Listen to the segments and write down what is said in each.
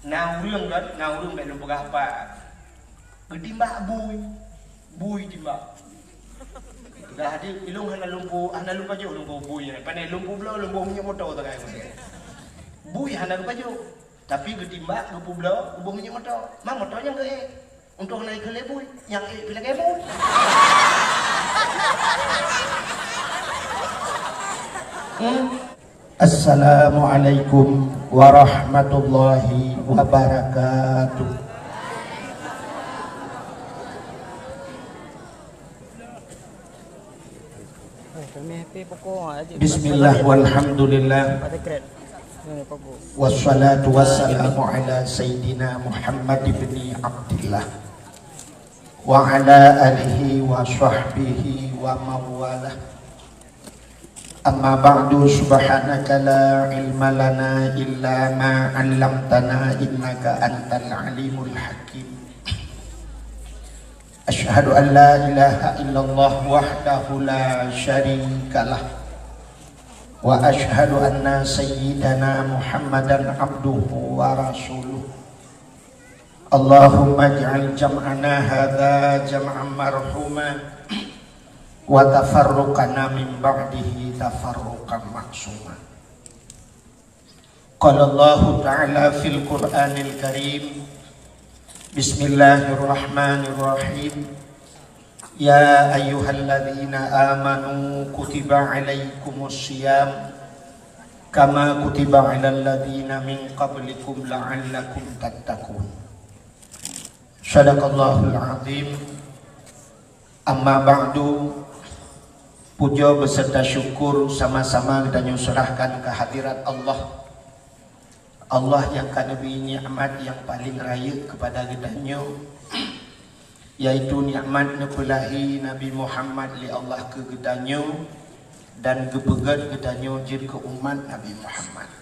Naurung dah lupa apa. Gedimbak bui timbak. Dah ada ilung hana lumpa jo lumpu bui. Pandai lumpu belau lumpu punya motor tu kan. Bui hana lumpa jo. Tapi gedimbak lumpu belau lumpu punya motor. Mang motornya ke untuk naik ke lebui yang bila kemo. Assalamualaikum warahmatullahi wabarakatuh. Bismillah walhamdulillah. Wassalatu wassalamu ala sayyidina Muhammad ibn Abdillah wa ala alihi wa sahbihi wa mawalah. Amma ba'du, subhanaka la ilma lana illa ma 'allamtana innaka antal alimul hakim. Asyhadu an la ilaha illallah wahdahu la syarikalah wa asyhadu anna sayyidana Muhammadan abduhu wa rasuluh. Allahumma ij'al jam'ana hadza jam'an marhuma wa tafarruqana min ba'dihi tafarruqan ma'suma. Qala Allah ta'ala fil Qur'anil Karim, Bismillahirrahmanirrahim. Ya ayyuhalladzina amanu kutiba alaikumus syiyam kama kutiba alal ladzina min qablikum la'allakum tattaqun. Shadaqallahul azim. Amma ba'du, puja beserta syukur sama-sama kita nyusurahkan kehadirat Allah. Allah yang kanebi nikmat yang paling raya kepada kita nyo, yaitu nikmat nepelahi Nabi Muhammad li Allah ke kita nyo dan gebegat kita nyo jir ke umat Nabi Muhammad.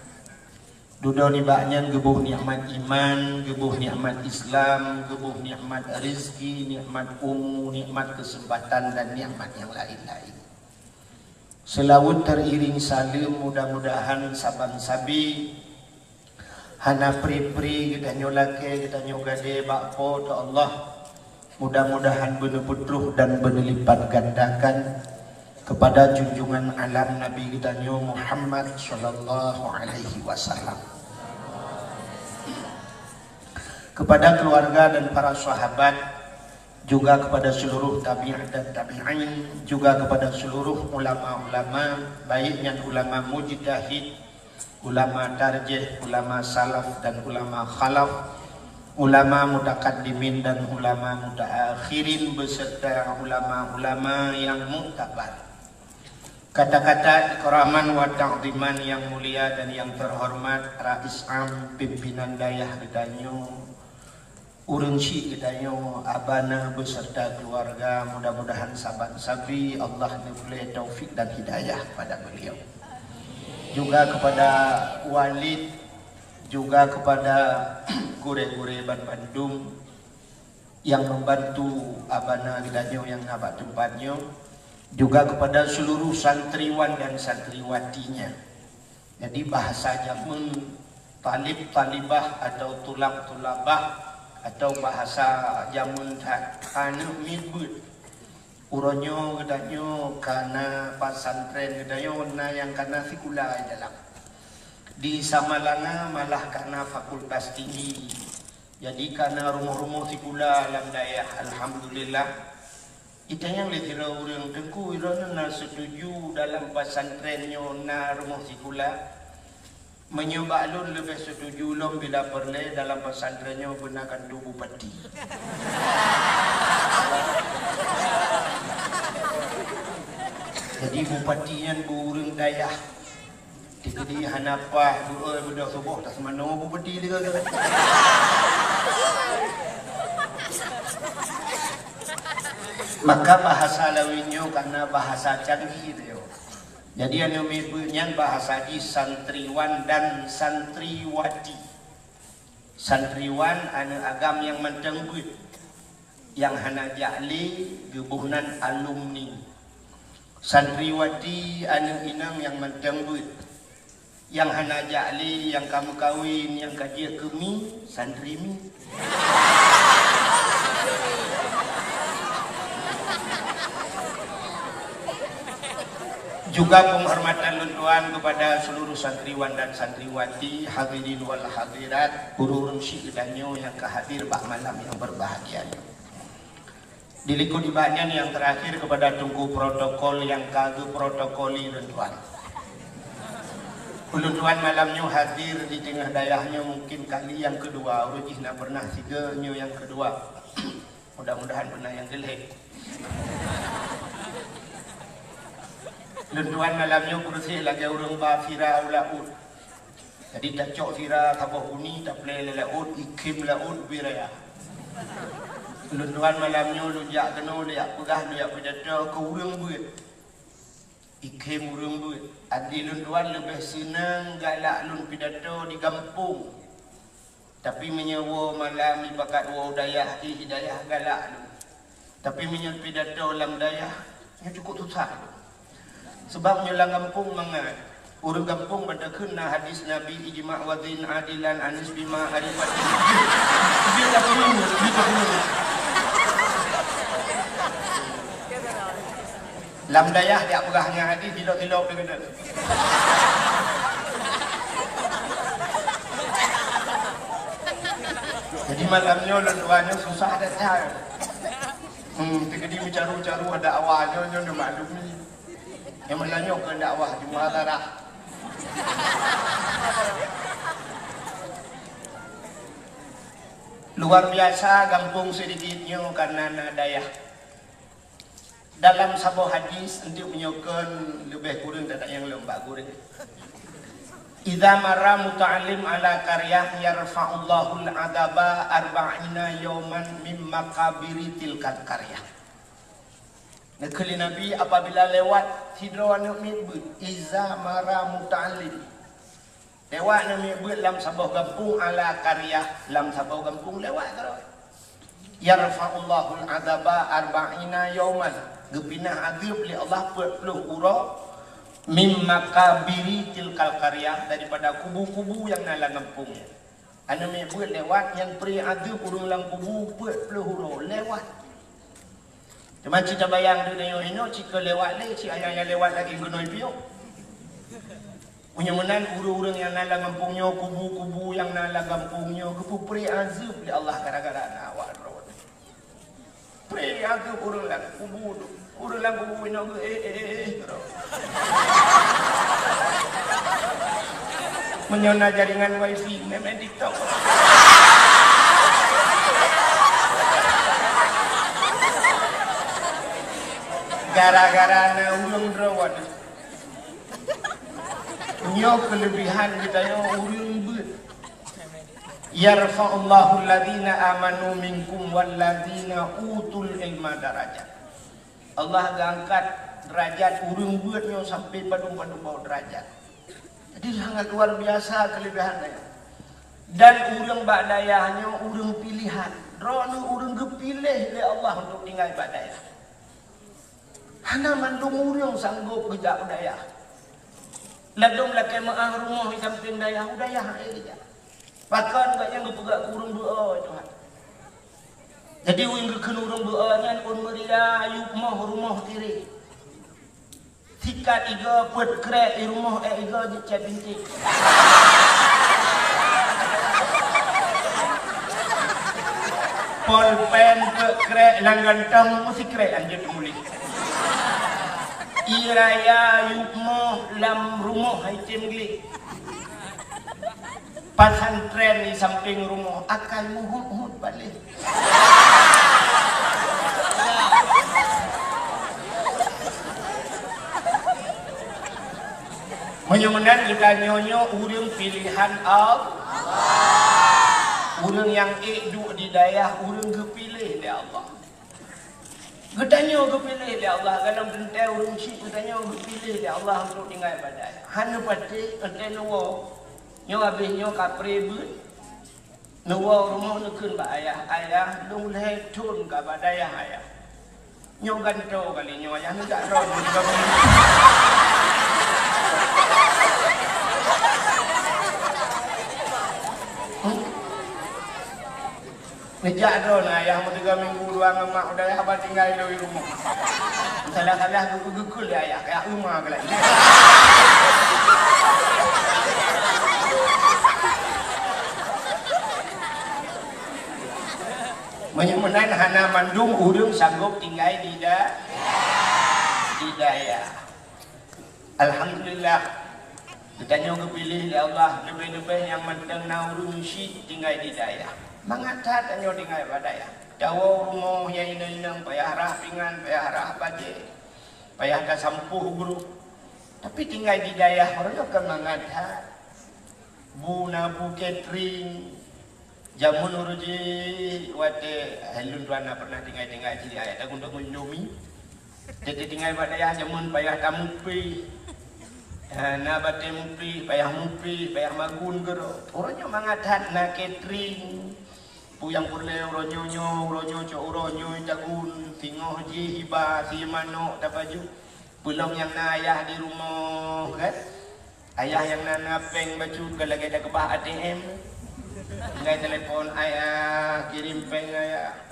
Duda ni baknya gebuh nikmat iman, gebuh nikmat Islam, gebuh nikmat rezeki, nikmat umur, nikmat kesempatan dan nikmat yang lain-lain. Selawat teriring salim, mudah-mudahan saban-sabi hana pri-pri kita nyolake, kita nyogade bakpo ta Allah. Mudah-mudahan bener-bener dan berlipat gandakan kepada junjungan alam Nabi kita nyo Muhammad sallallahu alaihi wasallam, kepada keluarga dan para sahabat, juga kepada seluruh tabi'in dan tabi'in, juga kepada seluruh ulama-ulama, baiknya ulama mujtahid, ulama tarjih, ulama salaf dan ulama khalaf, ulama mutaqaddimin dan ulama mutaakhirin, beserta ulama-ulama yang muktabar. Kata-kata ikraman wa ta'ziman yang mulia dan yang terhormat Rais Am pimpinan dayah gedanyo, urunsi gedanyo, abana beserta keluarga, mudah-mudahan saban-sabi Allah memberi taufik dan hidayah pada beliau. Juga kepada Walid, juga kepada gure-gure Bandung yang membantu abana gedanyo yang ngabat tempatnya, juga kepada seluruh santriwan dan santriwatinya. Jadi bahasa jamun talib-talibah atau tulab-tulabah atau bahasa jamun anu midbud uronyo gedanyo kana pasantren gedanyo na yang kana fikula dalam di Samalanga malah kana fakultas tinggi. Jadi kana rumah-rumah fikula alam daya, alhamdulillah. Kita yang letira orang tengku irana na setuju dalam pesantrennya na rumah sikula, menyebab lun lebih setuju lom bila pernah dalam pesantrennya gunakan tubuh peti. Jadi bupati yang burung dayah di hanapah dua benda subuh tak semana bupati dia kata. Maka bahasa lawinyo karena bahasa canggih dia. Jadi anu miripnya bahasa di santriwan dan santriwati. Santriwan anu agam yang mentengbut, yang hana jahli gebuhnan alumni. Santriwati anu inang yang mentengbut, Yang hana ja'li, yang kamu kawin, yang kajian kemi, santri mi. Juga penghormatan luntuan kepada seluruh santriwan dan santriwati, hadirin wal hadirat, ururun syidanyo yang kehadir bak malam yang berbahagia. Diliku dibanyan yang terakhir kepada tunggu protokol yang kagak protokoli luntuan. Ulun-ulan malamnya hadir di tengah dayahnya mungkin kali yang kedua. Urujih nak pernah tiganya yang kedua. Mudah-mudahan pernah yang gelek. Ulun-ulan malamnya bersih lagi urung ba fira ulaud. Jadi tak cok fira tabah uni tak play laud ikim laud biraya. Ulun-ulan malamnya lujak kena liak pegah liak pidato ke urung buat. Ikem urung duit. Adi lun tuan lebih senang galak lun pidato di kampung. Tapi menyewa malam di bakat wa dayah di hidayah galak lun. Tapi menyewa pidato lam dayah nya cukup susah lun. Sebab nyelang kampung mangat. Urang kampung pada kena hadis Nabi ijma' wa din adilan anis bima arifat. Bila dulu. Lam dayah dia perahnya hati tilok-tilok dia kena. Jadi malamnya lentuannya susah datang. Tegedi mencaru-caru ada awalnya dia maklum ni. Yang malamnya ke dakwah di Muhadarah. Luar biasa kampung sedikitnya karena dayah. Dalam sebuah hadis untuk menyokong lebih kurang tak yang lembak kurang. Idza marra muta'allim ala qaryah yarfa'ullahu al-'adaba arba'ina yawman min maqabiri tilkal qaryah. Nakali Nabi apabila lewat hidrawan mibut idza marra muta'allim. Lewat mibut dalam sebuah kampung ala qaryah, dalam sebuah kampung lewat terus. Yarfa'ullahu al-'adaba arba'ina yawman. Gepinah azab li Allah 40 ura mimma kabiri tilkal qaryah daripada kubu-kubu yang nalang kampung. Ana me buat lewat yang pri azab urang lang kubu 40 ura lewat. Cuma kita bayang tu dayo ino jika lewat le si ayah yang lewat lagi gunoi piok. Punya menan urang yang nalang kampungnya kubu-kubu yang nalang kampungnya kepu pri azab li Allah gara-gara awak ro. Pre aku urang lang kubu tu. Urang lang kubu ino terus. Menyona jaringan wifi memang TikTok. Gara-gara na urang rawat. Nyo kelebihan kita yo urang beut. Yarfa'ullahu alladhina amanu minkum walladhina utul ilma darajat. Allah angkat derajat urang buatnya sampai padung-padung bawah derajat. Jadi sangat luar biasa kelebihannya. Dan urang badayahnya urang pilihan. Rono urang kepilih oleh Allah untuk tinggal badayah. Hana mandung urang sanggup kerja badayah. Ladung lakai maah rumah di samping dayah udayah aja. Bahkan banyak berperak kurung doa Tuhan. Jadi wing kekun urung doa ngan pun meria ayub mah rumah kiri. Sikat iga put krek di rumah iga di cat bintik. Pol pen ke krek langgantang mesti krek anjut muli. Iraya ayub mah lam rumah item glik. Pesantren di samping rumah akan muhut-muhut balik. Menyemenan kita nyonyo urang pilihan Allah. Urang yang duduk di dayah urang kepilih oleh Allah. Getanya kepilih oleh Allah. Kalau bentai urang syik getanya kepilih oleh Allah untuk tinggal badai. Hanya pati entai luar. Nyo habis nyo kapre but nuwa rumah nekun ba ayah dong leh tun ka badayah ayah nyo ganto kali nyo ayah nak ron Ngejak drone ayah mau 3 minggu 2 ngemak udah ya abah tinggal di rumah. Salah-salah gugul ya ayah kayak rumah ke lagi. Menyemenan hana mandung urung sanggup tinggal di daya. Alhamdulillah kita nyoba pilih ya Allah lebih-lebih yang menteng naurung si tinggal di daya. Mangatat anyo tinggal badaya. Dawa rumah yang inang payah rapingan, payah rapade, payah dah sampuh guru. Tapi tinggal di daya orang kan mangatat. Bu nabu catering, jamun uruji wate halun tuana pernah tinggal di daya. Dah untuk menyomi. Jadi tinggal badaya jamun payah tamupi. Na bate mupi, payah magun gero. Orangnya mangatat na catering. Puyang purle uronyo jagun tingoh ji hiba si mano tapaju belum yang na ayah di rumah kan ayah yang nana peng baju galagay dah kebah ATM ngai telepon ayah kirim peng ayah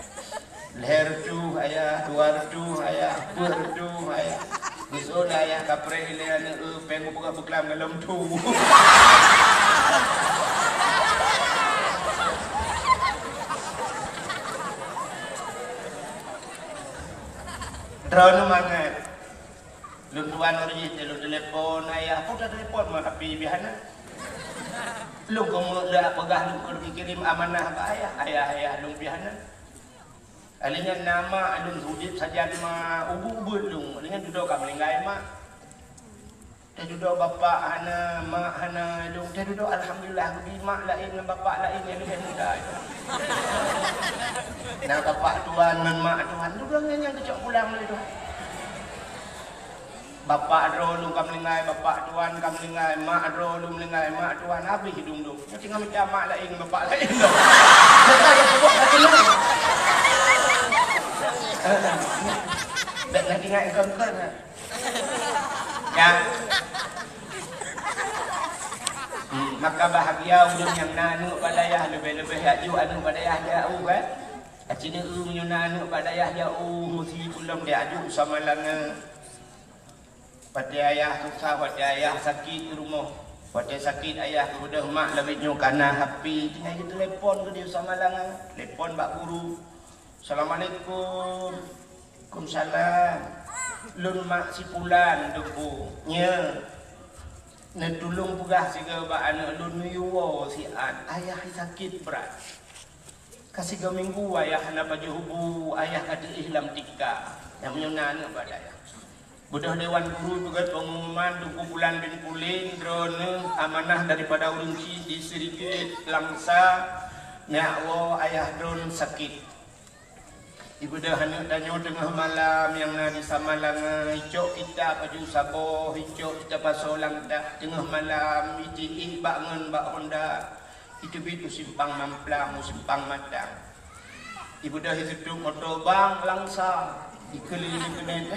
leher tu ayah duar tu ayah pur tu ayah besok ayah kapre ile peng buka buklam dalam tu. Drone mana? Lun tuan orang lu telepon ayah, pun dah telepon mah api bihana. Lu kamu dah pegah lu pergi kirim amanah ke ayah lu bihana. Alinya nama alun hudip saja ma ubu lu, alinya duduk kami linggai mak. Dah duduk bapa hana, mak hana lu, dah duduk alhamdulillah bi mak lain dengan bapa lain yang lebih muda. Nah bapak tuan dan mak tuan tu orang yang kecok pulang tu. Bapak adro lu kam lingai, bapak tuan kam lingai, mak adro lu lingai, mak tuan habis hidung tu. Kau tinggal minta mak lain, bapak lain tu. Kita yang sebut lagi lu. Dak nak ingat kau ya. Maka bahagia ulun yang nanu badayah lebih-lebih aju anu badayah jauh kan. Acina menyuna anu badayah jauh mesti pulang dia aju sama langa. Pada ayah susah, pada ayah sakit di rumah. Pada sakit ayah kemudian mak lebih nyukana HP. Tinggal je telefon ke dia sama langa. Telefon bak guru. Assalamualaikum. Waalaikumsalam. Lun mak si pulan debu. Nya. Nak tolong pegah siga bak anak lun yuwa si an. Ayah sakit berat. Kasih ke minggu ayah nak baju hubu, ayah kata ihlam tika. Yang menyuna anak pada ayah. Budak Dewan Guru juga pengumuman 20 bulan bin Kulin drone amanah daripada urunci di sedikit langsa nyawa ayah drone sakit. Ibu dah anak danyo tengah malam yang na di Samalang hicok kita baju sabo hicok kita pasolang dah tengah malam iti bangun bak Honda itu bitu simpang mamplang simpang matang. Ibu dah hidup motor bang langsa ikeliling kenen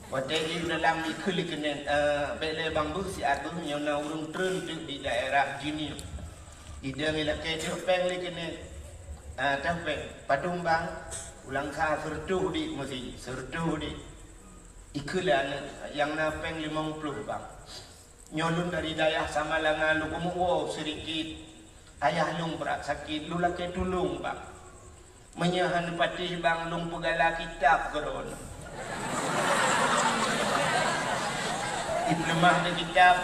Wate ibu dalam ikeliling kenen bele bang bu si agung yang na urung trun di daerah Jini. Ida milak kejo peng li kenen Tapi padumbang ulang ka sertuh di mesti sertuh di ikulan yang napeng 50 bang nyolun dari dayah sama langa lu kumuwo sedikit ayah lung berat sakit lu laki tulung bang menyahan patih bang lung pegala kitab geron Iblemah dan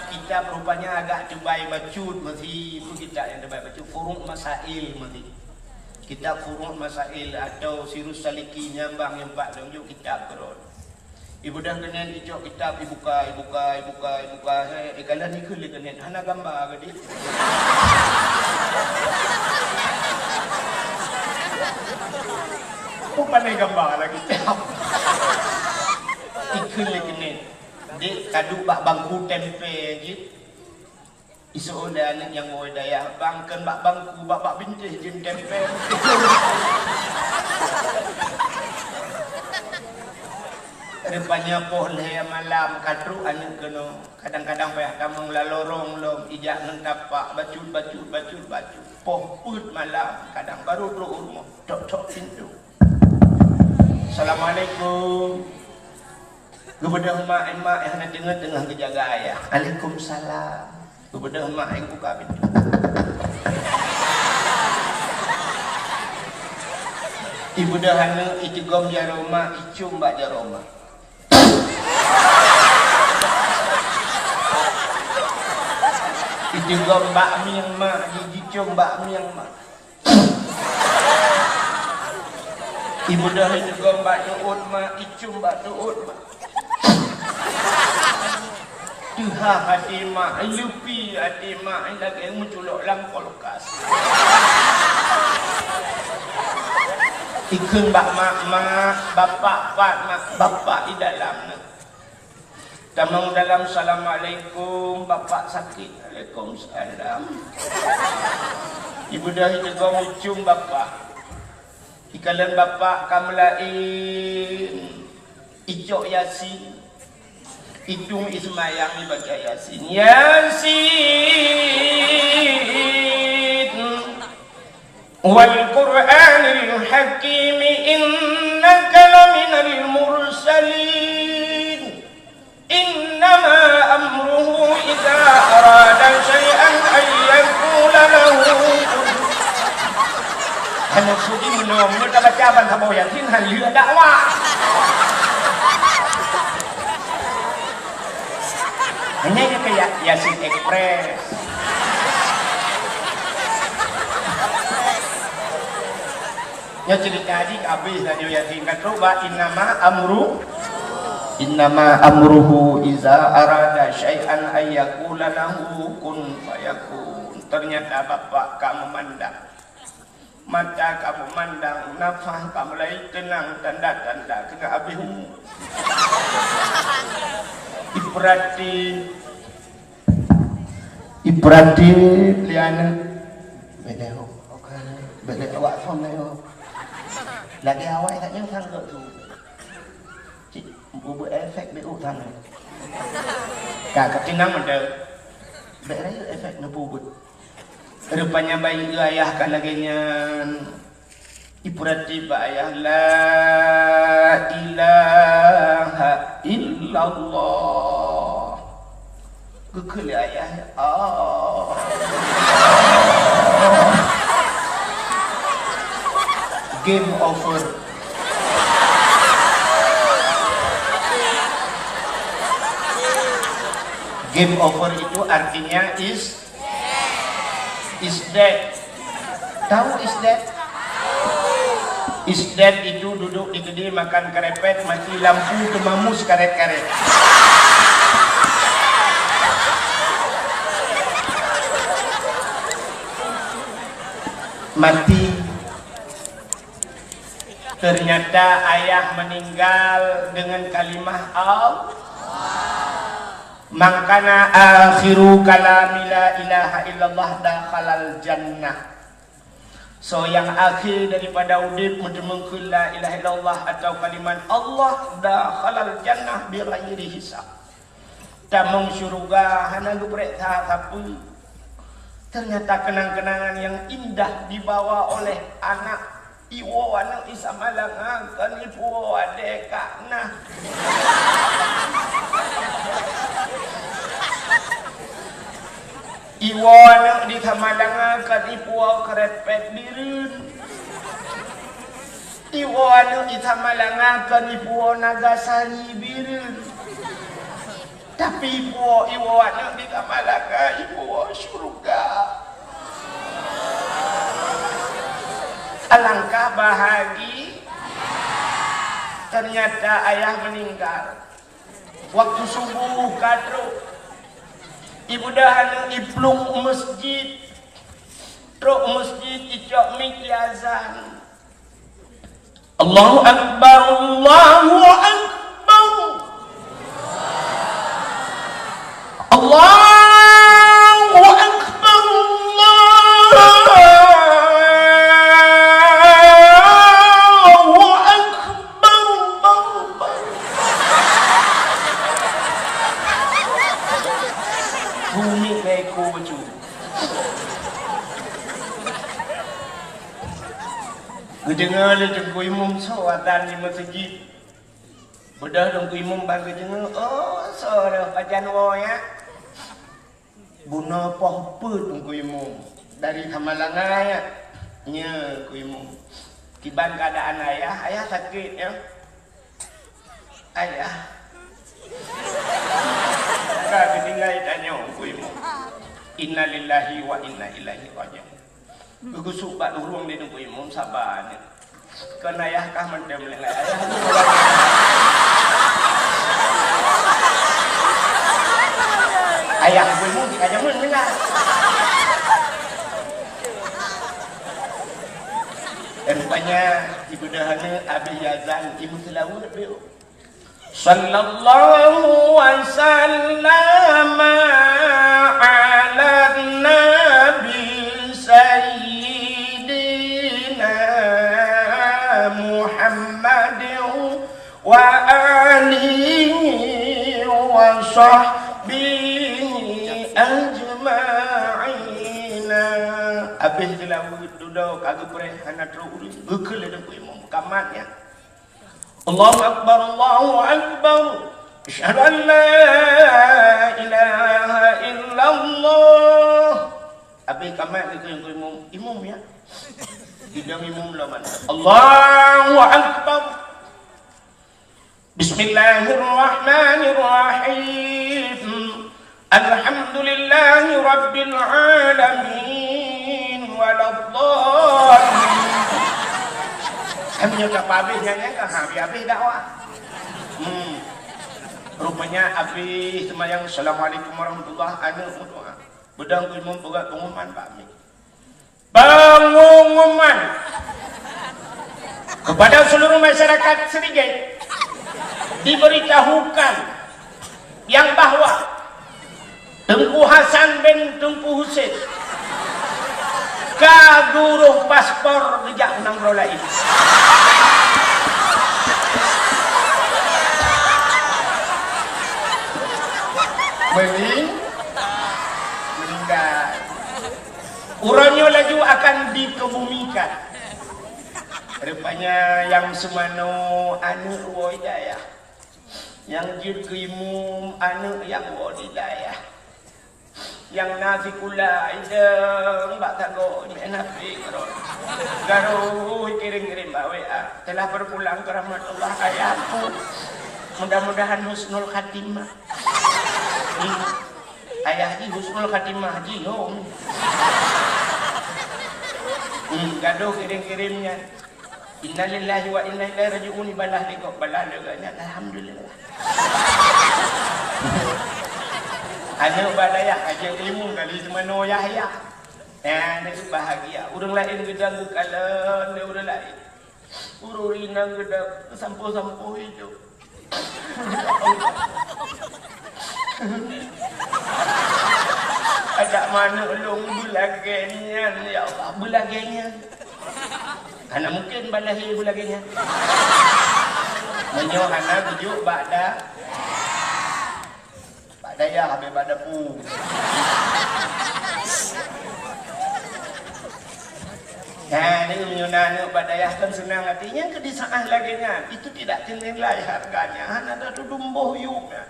kitab rupanya agak terbaik bacut mesti itu kitab yang terbaik bacut Furuk Masail mesti kitab Furuk Masail atau Sirus Saliki nyambang yang pak tunjuk kitab keron. Ibu dah kenen ijok kitab ibuka kalian ni kuli kenen hana gambar ke dia. Kau pandai gambar lagi kitab. Ikuli kenen. Dek kadu bak bangku tempe je. Isu ada anak yang mau daya bangkan bak bangku bak bintis jen tempe. Rupanya pohon malam kadru anak keno kadang-kadang payah kamu lalorong lom ijak nentapak bacut. Pohput malam, kadang baru duduk rumah, tok pintu. Assalamualaikum. Kepada emak yang nak dengar tengah kejaga ayah. Waalaikumsalam. Kepada emak yang buka pintu. Ibu dah hana itigom jaroma, icum bak jaroma. Itigom bakmi yang mak, icum bakmi yang mak. Ibu dah itigom bak tuut mak, icum bak tuut mak. Tuha hati mak, lupi hati mak, lagi yang menculok dalam kulkas. Ikun bak mak, bapak mak, bapak di dalam. Tamang dalam Assalamualaikum, bapak sakit. Waalaikumsalam. Ibu dah itigom icum bapak. Ikalan bapak kamlain ijok yasin. Hidung ismayang dibaca yasin. Yasin wal Qur'anil Hakim innaka laminal mursalin. Innama amruhu idza arada syai'an ay yaqula lahu. Hanya sudi menom kita baca ban sabo yasin han lừa dakwah. Hanya dia kayak Yasin Express. Ya cerita adik habis lah dia Yasin kata wa innama amruhu iza arada syai'an ayyakula lahu kun fayakun. Ternyata bapak kamu memandang, mata kamu memandang, nafas kamu mulai tenang, tanda-tanda kena habis umur. Ibrati liana beleho bele awak phone leo lagi awak tak yang sanggup tu cik buat efek be utang kakak tinang ada bele efek na bubut rupanya bayi ayah kan lagi nyan Ibrati ba ayah la ilaha illallah kekeli ayah game over. Game over itu artinya is dead. Tahu is dead? Is dead itu duduk di kedai makan kerepet, mati lampu kemamus karet-karet. Mati. Ternyata ayah meninggal dengan kalimah Allah. Mangkana akhiru kalami la ilaha illallah dakhalal jannah. So yang akhir daripada udip mendengarkan la ilaha illallah atau kalimat Allah dakhalal jannah bi ghairi hisab. Tamang syurga hana lubrek tapi ternyata kenang-kenangan yang indah dibawa oleh anak iwo anak isa malangan kan ibu adek kakna iwo anak di samalangan kan ibu kerepet dirun iwo anak di samalangan kan ibu nagasari birun tapi iwo anak di samalangan ibu syurga. Alangkah bahagia. Ternyata ayah meninggal waktu subuh kadro. Ibu dah hana iplung masjid. Truk masjid icok miki azan. Allahu Akbar, Allahu Akbar. Allahu Akbar, Gedengar le tengku imum soatan di masjid. Bedah tengku imum bagi dengar. Oh, sore pajan ya. Buna pohput tengku imum dari Hamalangan ya. Nya ku imum. Kiban keadaan ayah sakit ya. Ayah. Ka ketinggal tanya ku imum. Innalillahi wa inna ilaihi raji'un. Gugusuk bak urung di tengku imum sabar ni. Kan ayah kah mendem lelai ayah. Ayah ku imum dikajak mun dengar. Rupanya ibu dahana abi yazan ibu selawat beliau. Sallallahu wa sallama ala nabi sayyidina Muhammadin wa alihi wa sahbihi ajma'ina. Habis selawat duduk kagak pernah hana terus gekal dan ku imam kamatnya. Allahu Akbar, Allahu Akbar. Asyhadu an la ilaha illallah. Abi kamat itu yang imam ya. Tidak imam lawan. Allahu Akbar. Bismillahirrahmanirrahim. Alhamdulillahi rabbil alamin waladdallin. Kami tak habis nyanyi kan habis dakwah. Rupanya habis semayang assalamualaikum warahmatullahi wabarakatuh. Bedang ku imam buat pengumuman Pak Mi. Pengumuman kepada seluruh masyarakat Serigai diberitahukan yang bahwa Tengku Hasan bin Tengku Husin kaguruh paspor gejak menang lain. Meninggal. Urangnya laju akan dikebumikan. Rupanya yang semano anu wodaya. Yang jirkimum anu yang wodaya. Yang nasi kula ideng mbak tago ini nabi garuh kirim-kirim mbak WA telah berpulang ke rahmat Allah ayahku, mudah-mudahan husnul khatimah. Ayah di husnul khatimah jihom. Gaduh kirim-kirimnya. Innalillahi wa inna ilaihi raji'un balah liko balah leganya alhamdulillah. Ada badaya aja ilmu kali semano Yahya. Dia bahagia. Urang lain gedang kala ne urang lain. Ururina gedang sampo-sampo hidup. Ada mana ulung bulagennya ya Allah bulagennya. Ana mungkin balahi bulagennya. Menyo ana bujuk bada daya habis badapu. Nah, ini menyunahnya badayah kan senang artinya kedisaan lagi nya. Itu tidak dinilai harganya. Hana ada dumboh yuknya.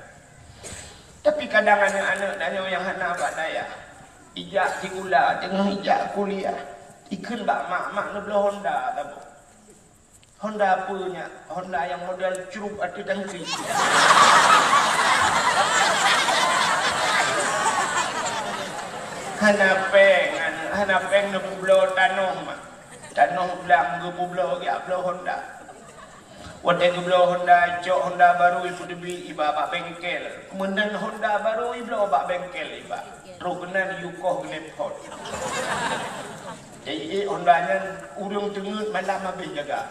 Tapi kadang anak-anak dan yang hana badayah. Ijak cikula dengan ijak kuliah. Ikan bak mak nak bela Honda tabu. Honda punya, Honda yang model curug atau tangki. Hanapeng na publo tanong bilang ke publo ya publo Honda. Wate publo Honda cok Honda baru ibu debi iba bak bengkel. Kemudian Honda baru ibu bak bengkel iba. Rogenan yukoh gelap hot. Jadi Hondanya urung tengut malam habis jaga.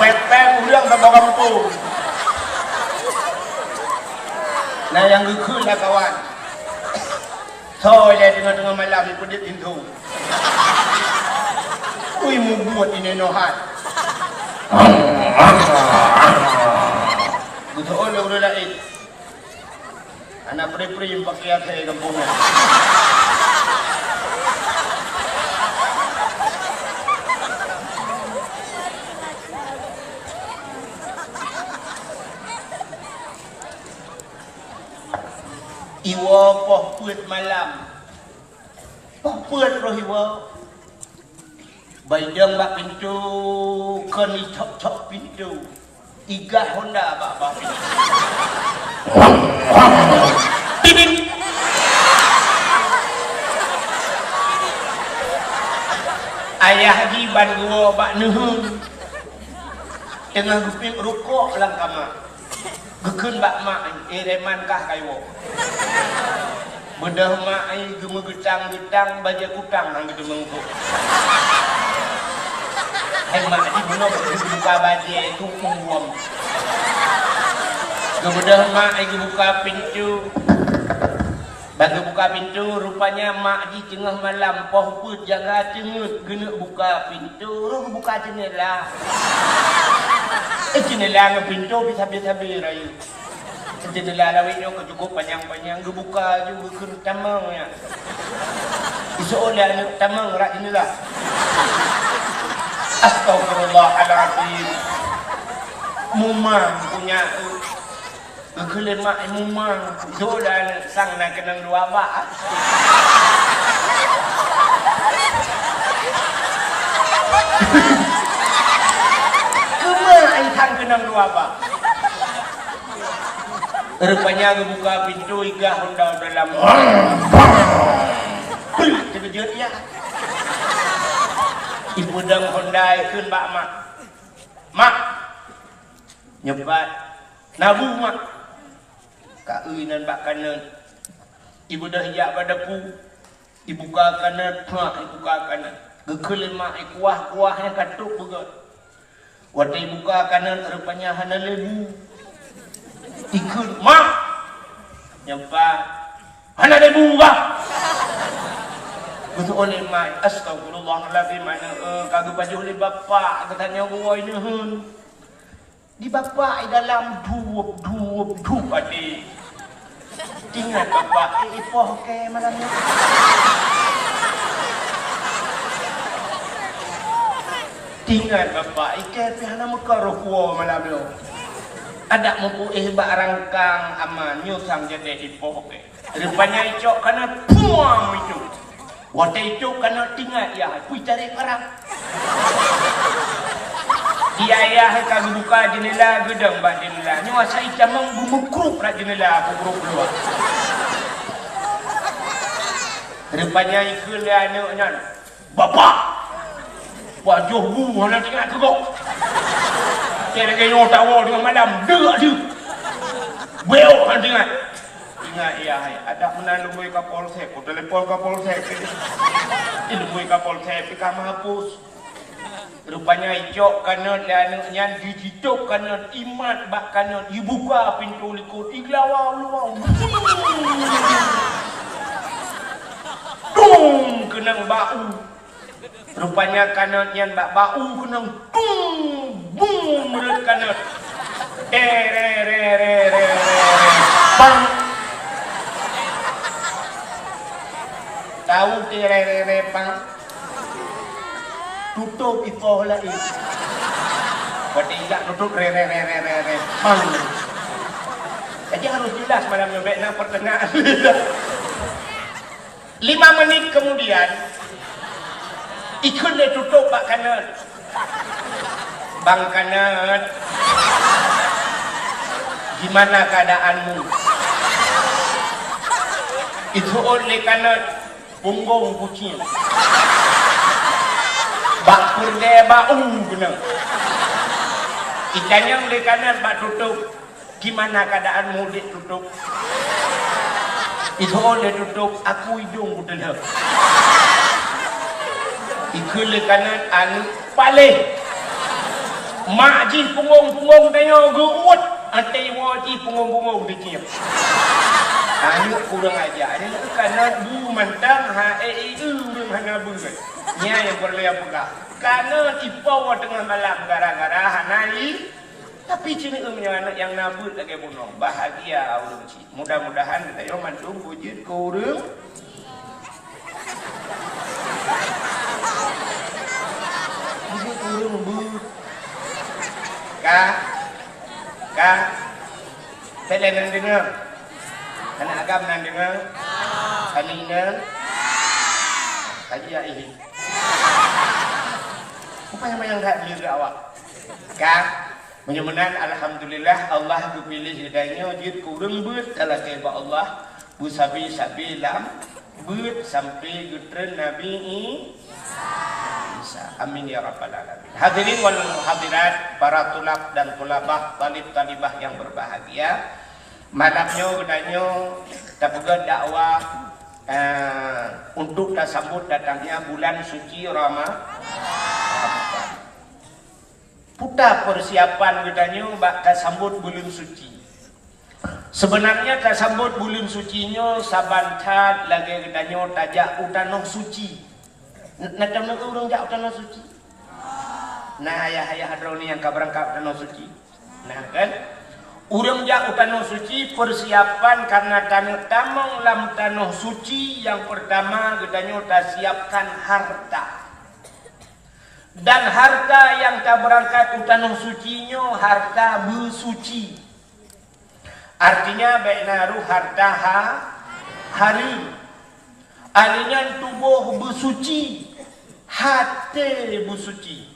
Pepe ulang sama kampung. Nah yang gekul lah kawan. Soalnya tengah-tengah malam ni pedit pintu. Ui mu buat ini nohat. Betul oleh udah lain. Anak peri-peri yang pakai saya kampungnya. Iwa poh puat malam. Poh puat roh iwa. Baidang bak pintu, kani cok-cok pintu. Iga Honda bak pintu. Bibin. Ayah giban gua bak nuhun. Tengah guping rukuk lang kamar. Gekun bak mak reman kah kayo. Bedah mak ai gemegedang-gedang baja kutang hang gitu mengko. Hai mak di beno buka baja itu umum. Gebedah mak ai buka pintu. Bagi buka pintu rupanya mak di tengah malam poh put jaga cengut gena buka pintu, roh buka jendela. Jendela nge pintu bisa-bisa birai. Jendela lawin yang cukup panjang-panjang gebuka juga ke tamang ya. Isolah ni tamang rak jendela. Astagfirullahaladzim. Mumang punya kekelian mak mumang. Isolah sang nak kenang dua bak. Kemana sang kenang dua bak? Rupanya ngebuka pintu Iga Honda dalam terkejut ya. Ibu dang Honda ikut bak mak. Mak nyebat nabu mak. Kak uinan bak kanan. Ibu dah hiak padaku. Ibu ka kanan, mak ibu ka kanan. Gekelin mak kuah-kuah yang katuk begot. Waktu ibu ka kanan rupanya hana lebu. Ikut mak nyampak hana lebu bah. Betul oleh mak. Astagfirullahaladzim. Mana kagak baju oleh bapak katanya gua ini hun. Di bapak dalam duup adik. Tinggal bapak ipoh ke malamnya. Tinggal bapak ike pihana mekaruh kuah malamnya. Ada mampu bak rangkang aman nyusang jadi ipoh ke. Rupanya icok karena puam itu. Waktu itu karena tinggal ya, kui cari orang. Dia ayah kagak buka jendela gedang bak jendela. Nyawa saya camang bumukrup rak jendela aku grup keluar. Rupanya ikut dia anaknya. Bapak, wajah bu mana tinggal kegok. Kira-kira yang tahu dengan malam derak dia. Bel kan tinggal. Ingat ya, ada menandung kapal saya. Kau telepon kapal saya. Ilmu kapal saya pika menghapus. Rupanya icok kanan dan yang dihidup kanan iman bak kanan dibuka pintu likut iglawa. Tung kenang bau. Rupanya kanan yang bak bau kenang tung bung mulut kanan. Re bang. Tahu re bang. Tutup ipoh lagi. Berarti tidak tutup re bang. Jadi harus jelas malam nyobek nak pertengahan. 5 menit kemudian ikut dia tutup bak kanan. Bang kanan, gimana keadaanmu? Itu oleh kanan punggung kucing. Bak perde bau benar. Ikannya oleh kanan bak tutup. Gimana keadaanmu dia tutup? Itu oleh tutup aku hidung kutelap. Ikut le kanan anu paleh. Mak jin punggung tanya geut ante wo ti pungong-pungong dikit. Ini kurang aja. Ini karena bu mantang urang hana bukan. Nya yang perlu pegang. Karena tipau tengah malam gara-gara hanai. Tapi cini anak yang nabut lagi bunuh. Bahagia urang ci. Mudah-mudahan kita yo mandung wujud ke urang. Wujud urang but. Kak. Telen dengar. Anak agam nan dengar? Kalina? Kaji ini. Apa yang tak diri awak? Kak, menyamanan alhamdulillah Allah pilih hidayahnya jid kurang bet dalam kebak Allah bu sabi lam bet sampai getren Nabi Isa. Amin ya rabbal alamin. Hadirin wal hadirat, para tulab dan tulabah, talib-talibah yang berbahagia. Malamnya gunanya tapuga dakwah untuk tersambut datangnya bulan suci Ramadan. Putar persiapan gunanya bak tersambut bulan suci. Sebenarnya tersambut bulan sucinya sabantat lagi gunanya tajak utanoh suci. Nak orang jak utanoh suci. Nah ayah hadroni yang kabarangkap utanoh suci. Nah kan? Urang jak tanah suci persiapan karena tanah tamang lam tanah suci yang pertama gedanya tak siapkan harta. Dan harta yang tak berangkat tanah sucinya harta bersuci. Artinya baik naruh harta hari. Alinya tubuh bersuci, hati bersuci.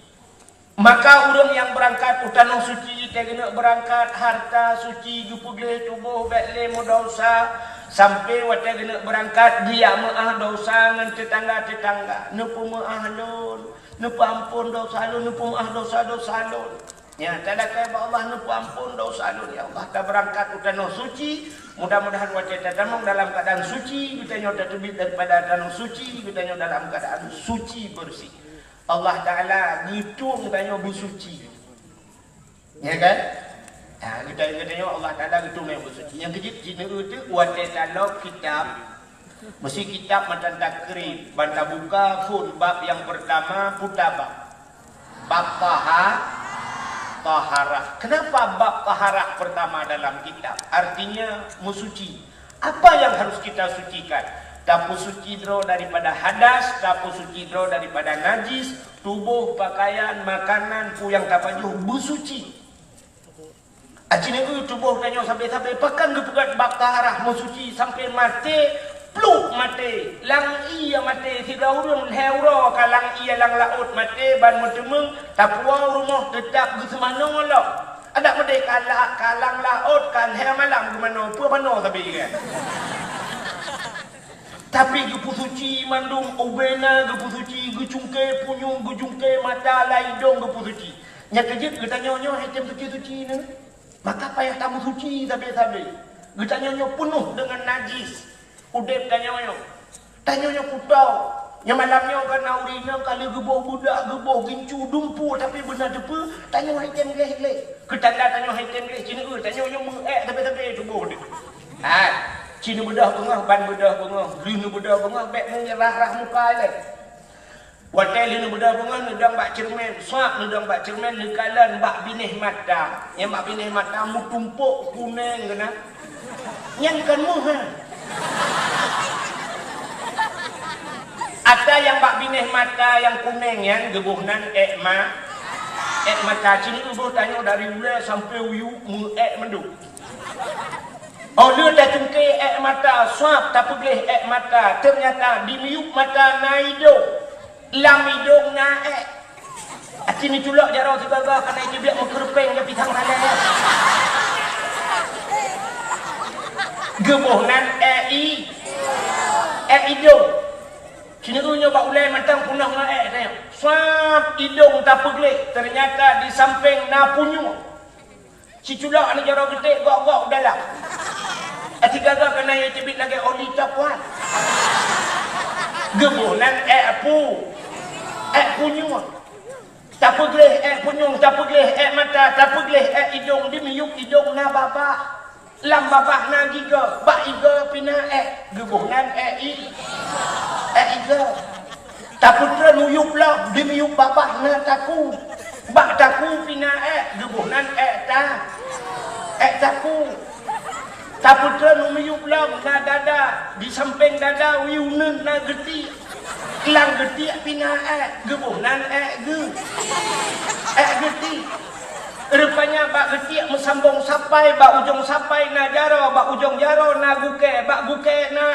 Maka orang yang berangkat tanah suci kena berangkat harta suci jupugeh tubuh bekle dosa sampai wate kena berangkat dia maah dosa ngan tetangga-tetangga nepu maah lon nepu ampun dosa lon nepu maah dosa-dosa lon ya tada kaya Allah nepu ampun dosa lon ya Allah ta berangkat tanah suci mudah-mudahan wate tatamong dalam keadaan suci kita nyoda tebit daripada tanah suci kita nyoda dalam keadaan suci bersih. Allah Ta'ala ngitung tanya bersuci. Ya kan? Nah, kita tanya Allah Ta'ala ngitung yang bersuci. Yang kejip cina itu wate talok kitab. Mesti kitab matan takrib. Banta buka pun bab yang pertama putabab. Bab taharah. Kenapa bab taharah pertama dalam kitab? Artinya musuci. Apa yang harus kita sucikan? Tapu suci dro daripada hadas, tapu suci dro daripada najis, tubuh, pakaian, makanan, pu yang tapajuh bersuci. Acine u tubuh kanyo sampai-sampai pakan gepugat bak taharah bersuci sampai mati, pluk mati, lang iya mati, tiga urang heuro kalang iya lang laut mati ban metemeng, tapuang rumah tetap ke semana lo. Ada mede kalang laut kan he malam ke mana, pu mana tapi kan. Tapi gepu suci mandung ubena gepu suci gecungke punyung gejungke mata laidong gepu suci. Nya kejut geta nyonyo hitam suci-suci ni. Maka payah tamu suci sabe-sabe. Geta nyonyo penuh dengan najis. Udep tanyonyo. Tanyonyo putau. Nya malamnya kana urina kali geboh budak geboh gincu dumpu tapi benar depe tanyo hitam leh-leh. Ketanda tanyo hitam leh cina tanyonyo mengek sabe-sabe tubuh dia. Ha. Cina bedah bengah, ban bedah bengah, lina bedah bengah, bek menyerah-rah muka le. Watai lina bedah bengah, nedang bak cermen, suap nedang bak cermen, nekalan bak binih mata. Yang bak binih mata, mu tumpuk kuning kena. Yang kan mu ha. Ada yang bak binih mata yang kuning yang gebuhnan mata cina ubuh tanya dari ula sampai uyu mu menduk. Oh dia dah cungkir mata suap tak boleh mata ternyata di miuk mata naido lam hidung naik acini culak jarang segaga karena ini biar mengkerpeng ke pisang raya gebohnan hidung sini tu nyoba ulai matang punah naik tanya suap hidung tak boleh ternyata di samping napunyu si culak ni jarang gede gok-gok dalam Atigaga kena yang cebit lagi oli tapuan. Gebunan punyua. Tak pegelih punyung, tak pegelih mata, tak pegelih hidung, dimiuk hidung na babah. Lam babah na giga, bak iga pina gebuhnan iga. Tak putra nuyuk lah, dimiuk babah na taku. Bak taku pina gebuhnan taku. Tak putra numiyuk lam na dada, di samping dada wiunen na geti. Lang geti pina gebuhnan geti. Rupanya bak geti mesambung sampai bak ujung sampai na jaro, bak ujung jaro na guke, bak guke na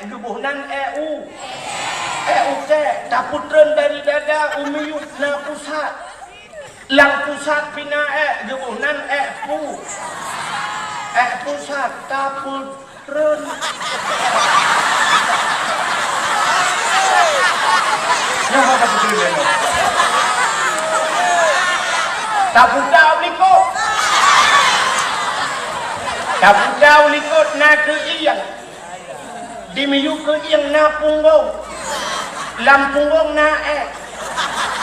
gebuhnan uke. Tak putra dari dada umiyuk na pusat. Lang pusat pina gebuhnan pu. Pusat tak putra. Tak putau likut. Tak putau likut na ke iyang. Dimiyu ke iyang na punggong. Lam punggong na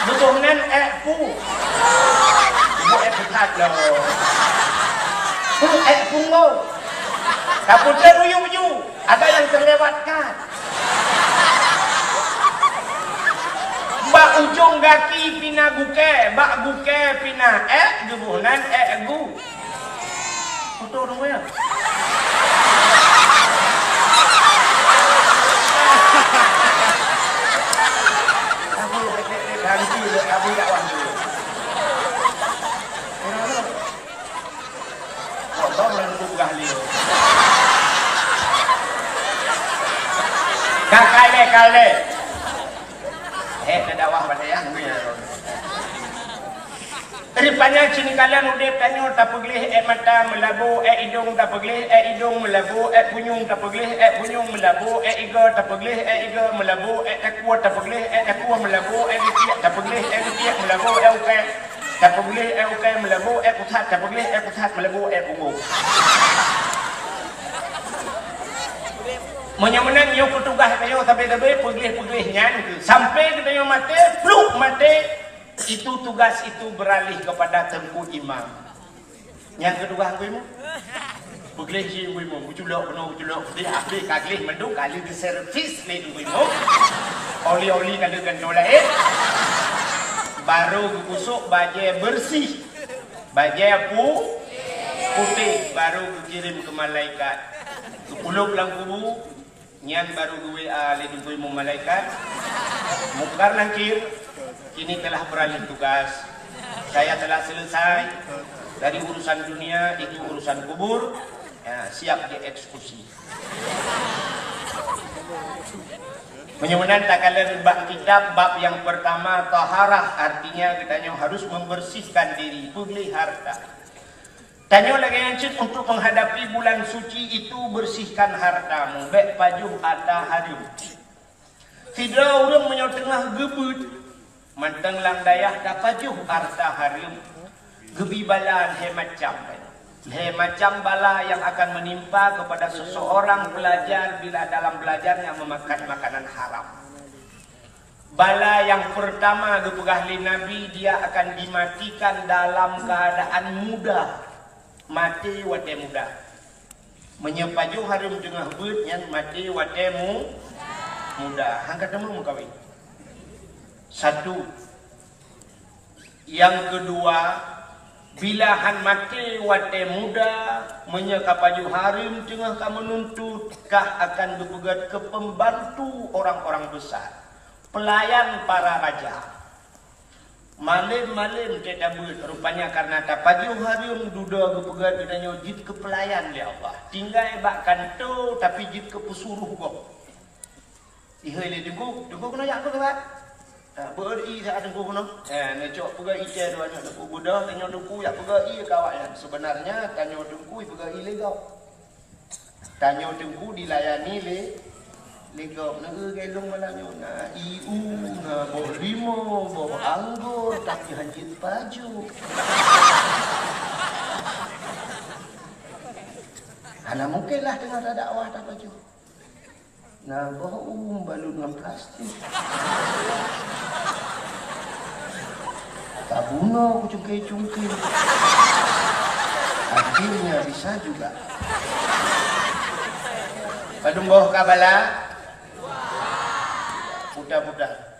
bebuhnan pu. Betat lah. Punggong. Tak putau uyu-uyu. Ada yang terlewatkan. Bak ujung kaki pina guke, bak guke pina gebuhnan gu. Betul dong ya? Abu tak wangi. Potong lengkung kali. Kale. Nadawah pada yang rupanya sini kalian udah tanya tak pegelih mata melabu hidung tak pegelih hidung melabu punyung tak pegelih punyung melabu iga tak pegelih iga melabu takwa tak pegelih takwa melabu getiak tak pegelih getiak melabu uke tak pegelih uke melabu pusat tak pegelih pusat melabu bungu. Menyamunan yo petugas kayo tabe-tabe pegelih nyan sampai kita yo mati pluk mati itu tugas itu beralih kepada Tengku Imam. Yang kedua gue mu pegelih si gue mu uculok dia habis kaglih mendung kali di servis le gue mu oli kali gandola baru kusuk baju bersih baju putih baru kirim ke malaikat sepuluh lang kubu. Nyan baru gue ledui mu malaikat mukar nangkir kini telah beralih tugas, saya telah selesai dari urusan dunia itu urusan kubur ya, siap dieksekusi. Menyunan tak kalian bab kitab bab yang pertama taharah artinya kita harus membersihkan diri pulih harta. Tanya lagi yang untuk menghadapi bulan suci itu bersihkan hartamu. Baik pajuh ada harum. Tidak orang menyotengah gebut. Manteng lang dayah da pajuh harta harum. Gebi balaan macam. Macam bala yang akan menimpa kepada seseorang pelajar bila dalam belajarnya memakan makanan haram. Bala yang pertama gepegahli Nabi dia akan dimatikan dalam keadaan muda. Mati wate muda. Menyepaju harum tengah beut yang mati wate muda. Hang ketemu mu kawin. Satu. Yang kedua, bila han mati wate muda menyekapaju harum tengah ka menuntut kah akan berpegat ke pembantu orang-orang besar. Pelayan para raja. Malim tidak beut rupanya karena tak pagi harum duda gepegat ditanya jit ke pelayan ya Allah. Tinggal bak kanto tapi jit ke pesuruh kok. Ihai le dengku kena jak apa ke beri saat dengku kena. Necok pega ite dua nya dengku budak tanya dengku ya pega i kawan. Sebenarnya tanya dengku pega ilegal. Tanya dengku dilayani legok negeri gelung malanyo na iu na bolimo bo anggur tapi hanjit baju ana mungkin lah dengan dakwah tak baju na balu dengan plastik Tak bunuh aku cungkir-cungkir. Akhirnya bisa juga. Padumboh kabala. Putar-putar.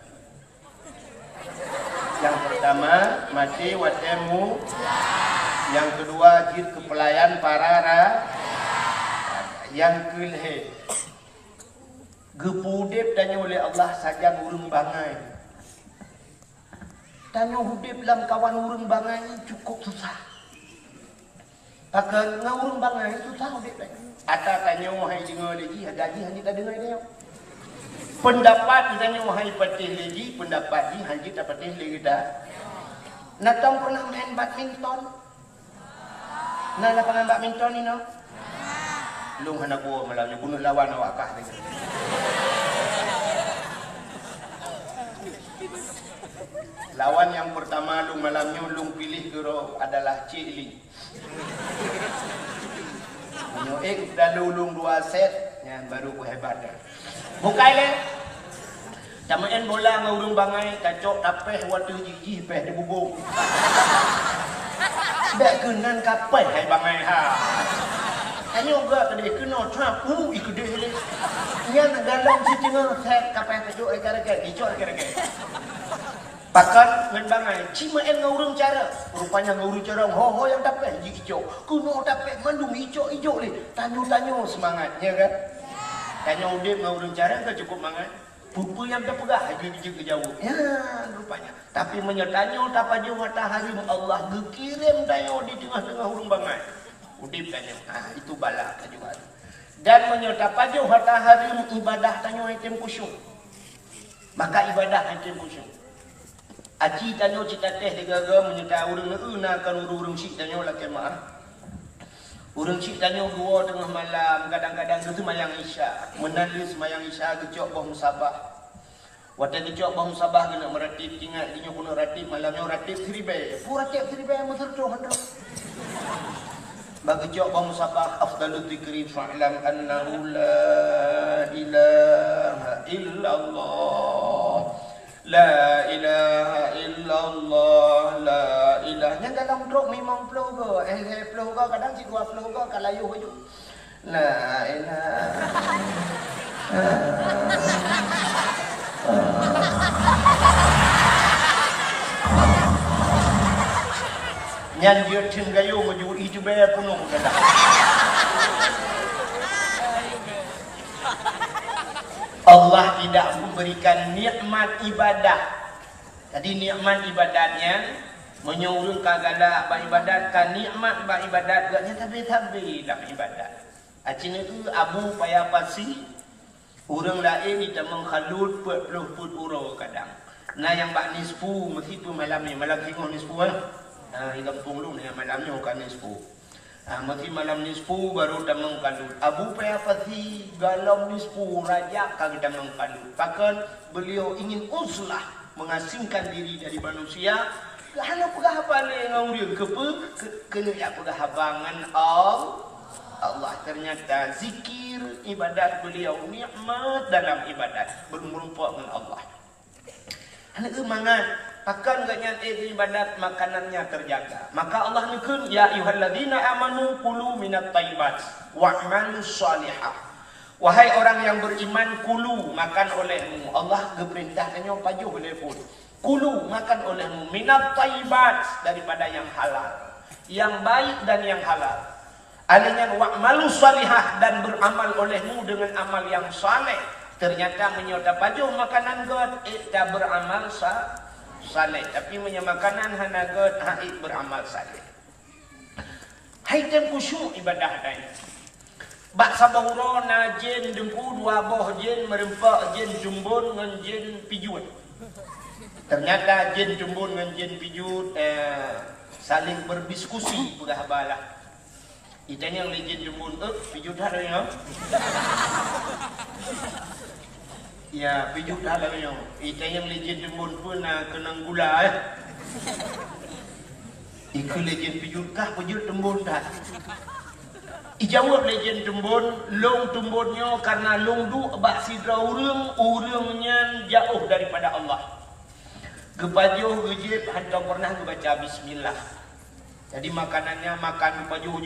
Yang pertama, mati watemu. Yang kedua, jid kepelayan parara. Yang kelih. Gepudip tanya oleh Allah saja urung bangai. Tanya hudip dalam kawan urung bangai cukup susah. Pakai ngurung bangai susah hudip. Ata tanya wahai dengar lagi, gaji hanya tak dengar dia. Pendapat tanya wahai patih lagi, pendapat ni hanya tak patih lagi dah. Natang pernah main badminton? Nah lapangan badminton ni no? Lung hendak gua malam ni bunuh lawan awak kah ni. Lawan yang pertama lung malamnya lung pilih kero adalah Cik Li. Nyoek dalu lung 2 set, yang baru ku hebat dah. Bukai le. Tamain bola ngurung bangai kacok tapeh waktu jiji peh di bubung. Dak kenan kapeh hai bangai ha. Anyo ga tadi kena trap ikut dia. Yang dalam setengah set kapeh kacok gara-gara dicok gara-gara. Pakat ngan bangai, cima en ngurung cara. Rupanya ngurung cara ho yang dapat hijau. Kuno dapat mandung hijau ni. Tanyo-tanyo semangatnya kan. Tanyo udip ngurung cara kan cukup mangat. Pupu yang dah pegah lagi ke jauh. Ya, rupanya. Tapi menyetanyo tak paju matahari Allah gekirim tanyo di tengah-tengah urung bangai. Udip tanyo. Itu bala juga. Dan menyerta paju matahari ibadah tanyo item kusyuk. Maka ibadah item kusyuk. Aci tanyo cita teh digaga menyerta urung kan urung sik tanyo lah kemah. Urung sik tanyo gua tengah malam kadang-kadang tu semayang isya. Menalis semayang isya gecok bah musabah. Waktu gecok bah musabah kena meratib ingat dinyo kuno ratib malamnya ratib seribai. Pu ratib seribai mesir tu hendak. Bagi gecok bah musabah afdalu dzikri fa'lam annahu la ilaha illallah. La ilaha illallah, la ilaha. Yang dalam drop memang flow ke, flow ke, kadang si 2 flow ke, kalayu ke. La ilaha. Nyan dia tinggayu maju itu bayar penuh kadang. Allah tidak memberikan nikmat ibadah. Jadi nikmat ibadatnya menyuruh kagala beribadat kan nikmat beribadat gaknya tapi dak ibadat. Acin itu abu payah pasi orang lain kita menghalut put uro kadang. Nah yang bak nisfu mesti pun malam ni malam tengok nisfu ah. Di kampung lu ni malamnya kan nisfu. Mati malam nisfu baru damang kalut. Abu Payapati galam nisfu raja kagak damang kalut. Bahkan beliau ingin uzlah mengasingkan diri dari manusia. Hanya pegah balik ngaurin kena ya pegah habangan Allah. Ternyata zikir ibadat beliau nikmat dalam ibadat bermerumpuk dengan Allah. Anak mangat akan gak nyate ibadat makanannya terjaga. Maka Allah nikun ya ayyuhalladzina amanu kulu minat thayyibat wa'malus shalihah. Wahai orang yang beriman, kulu makan olehmu. Allah geperintahnya paju boleh pun. Kulu makan olehmu minat thayyibat daripada yang halal, yang baik dan yang halal. Alanya wa'malus shalihah dan beramal olehmu dengan amal yang saleh. Ternyata menyota paju makanan god tak beramal saleh, tapi menyamakan hanagat haid beramal saleh. Haid dan khusyuk ibadah lain. Bak sabahura na jen dempu 2 boh jen merempak jen jumbun dengan jen pijut. Ternyata jen jumbun dengan jen pijut saling berdiskusi pegah balah. Itanya yang jen jumbun pijut ada ya. Ya, pijuk dah lah yang. Ita yang legend jembun pun nak kenang gula Iku legend pijuk kah pijuk tembun dah. Ijawab legend tembun, long tembunnya karena long du bak sidra urangnya jauh daripada Allah. Kepajuh gejib hantar pernah baca bismillah. Jadi makanannya makan kepajuh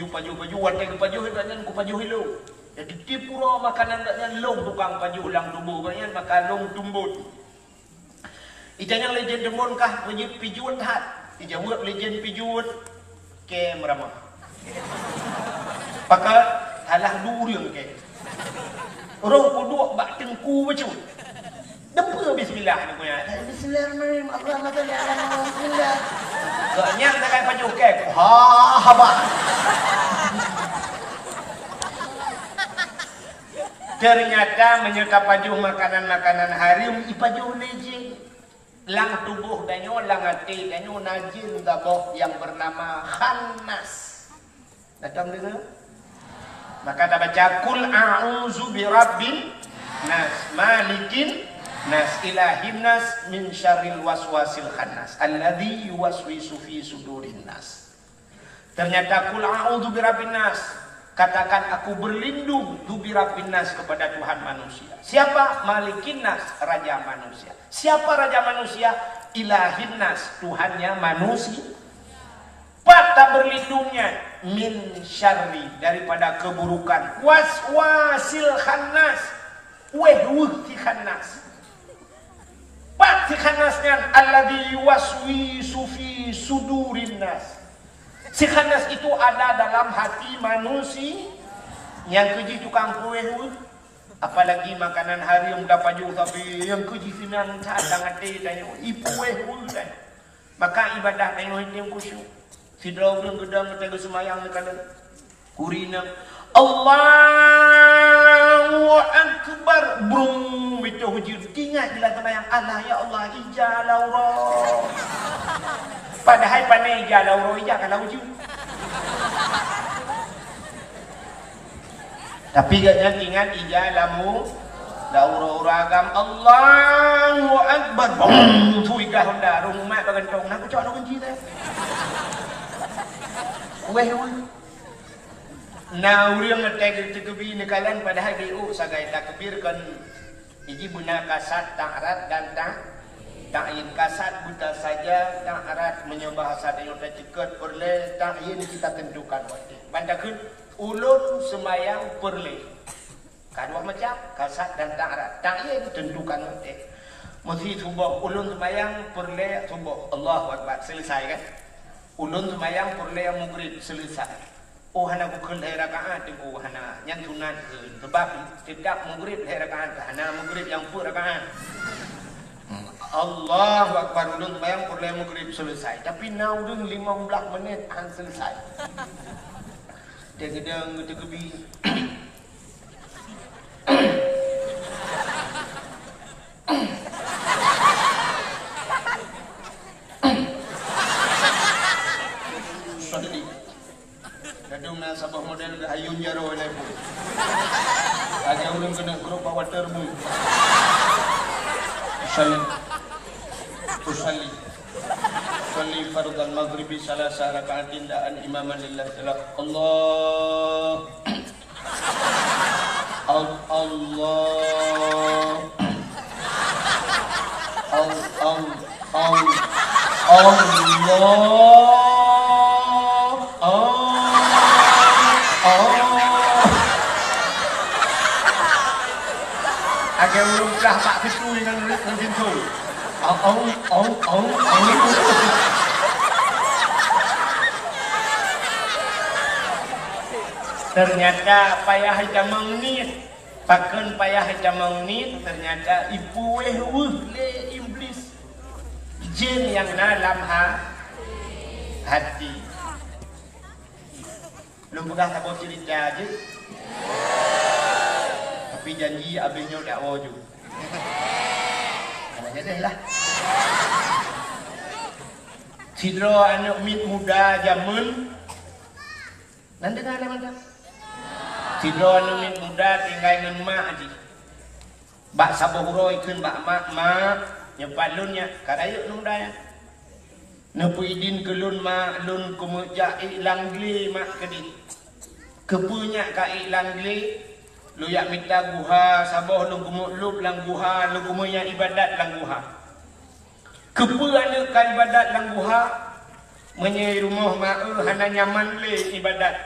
watai kepajuh dan kepajuh hilu. Jadi tipura makanan dan long tukang pajuh ulang tubuh banyak makan long tumbut. Ijanya legend demon kah wajib pijuan hat. Ija buat legend pijuan ke meramah. Pakai halah durian ke. Orang kodok bak tengku macam. Depa bismillah ni punya. Bismillahirrahmanirrahim. Bismillah. Gaknya kita kan pajuh ke. Haba. Ternyata menyerta pajuh makanan-makanan harim ipajuh legend. Lang tubuh danyo, lang hati danyo najin gaboh yang bernama khannas. Datang dengar? Maka kita baca kul a'udzu birabbin nas malikin nas ilahin nas min syarril waswasil khannas alladzi yuwaswisu fi sudurin nas. Ternyata kul a'udzu birabbin nas, katakan aku berlindung birabbin nas kepada Tuhan manusia. Siapa? Malikin nas, raja manusia. Siapa raja manusia? Ilahin nas, Tuhannya manusia. Pada berlindungnya min syarri, daripada keburukan waswasil khannas, si khannas. Pat si khannasnya alladzi yuwaswisu fi sudurin nas. Si khannas itu ada dalam hati manusia. Yang keji tukang kue, apalagi makanan hari yang dapat juga tapi yang keji finan cadang hati dan ipueh dan maka ibadah dengan yang khusyuk. Sidraw dan gedang tega semayang kalian kurina Allahu akbar brum itu hujud ingat bila semayang Allah ya Allah ijalauro padahal panai ijalauro ija kalau hujud tapi gaknya ingat ijalamu lauro ragam Allahu akbar bum tu ikah honda rumah bagantong nak cok nak kunci teh weh nah uriang ngetek tegebi nekalan padahal diu sagai takbir kan iji guna kasat ta'arat dan ta'in kasat buta saja ta'arat menyembah hasad yang udah cekat perle ta'in kita tentukan waktu bandakun ulun semayang perle kadua macam kasat dan ta'arat ta'in tentukan waktu mesti subuh ulun semayang perle subuh Allahu Akbar selesai kan ulun semayang perle yang maghrib selesai. Oh hana bukul hai rakaat tengku hana yang sunat sebab tidak maghrib hai rakaat hana maghrib yang pur rakaat. Allahu Akbar ulun semayang perle maghrib selesai. Tapi naudun 15 menit an selesai. Dia gedang tegebi. Kadung na sabah model gayun jaro oleh bu. Aja ulun kena grup water bu. Usalli fardhu al-maghribi salasa raka'atin da'an imaman lillahi ta'ala. Allah agak belum dah tak fitu dengan pintu. Ternyata payah jamang ni, pakan payah jamang ni ternyata ibu le iblis jin yang dalam hati. Belum pernah tak bawa cerita aja. Tapi janji abisnya tak wujud. Kalau jadi lah. Sidro anak mit muda zaman. Nanti kan ada macam. Sidro anak mit muda tinggal dengan mak aja. Bak sabohro ikut bak mak nyepat lunnya. Kadayuk nung dah. Nepu idin ke lun mak lun kumujak ilang gli mak kedi. Kepunya ka ilang gli. Lu yak minta guha saboh lu kumuk lup lang guha lu kumunya ibadat lang guha. Kepuana ka ibadat lang buha menyai rumah mak hana nyaman le ibadat.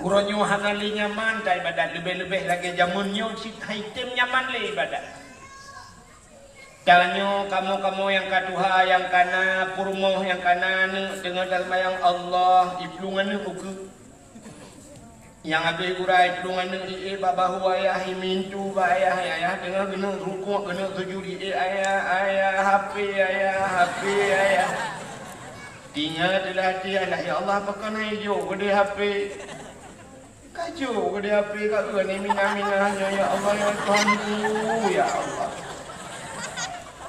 Uronyo hana le nyaman ta ibadat lebih-lebih lagi jamunnya si item nyaman le ibadat. Jangannya kamu yang kaduha yang kana purmoh yang kana dengan dalam yang Allah iplungan uku. Yang habis kurai pelungan ni babahu ayah mintu ayah dengan kena rukuk kena sujud ayah HP ayah tinggal adalah dia lah ya Allah pakai hijau gede HP kacau gede HP kat tu ni minah-minahnya ya Allah ya Tuhanku ya Allah.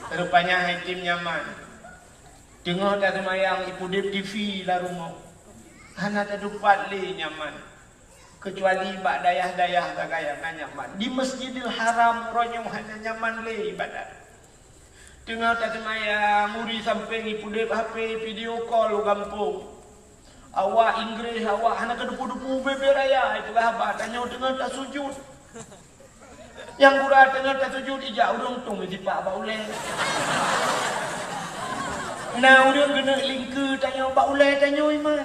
Rupanya hakim nyaman tengok tak semayang ipu dip TV lah rumah hana tak dupat le nyaman kecuali bak dayah-dayah tak kaya nyaman di Masjidil Haram ronyong hanya nyaman le ibadat tengah tak semayang muri sampai ni pudip HP video call gampung awak Inggris awak hanya kedupu-dupu bebe raya itulah abad tanya tengah tak sujud yang kurang tengah tak sujud ijak urung tung zipak bak ulai nah urung kena lingke tanya bak ulai tanya iman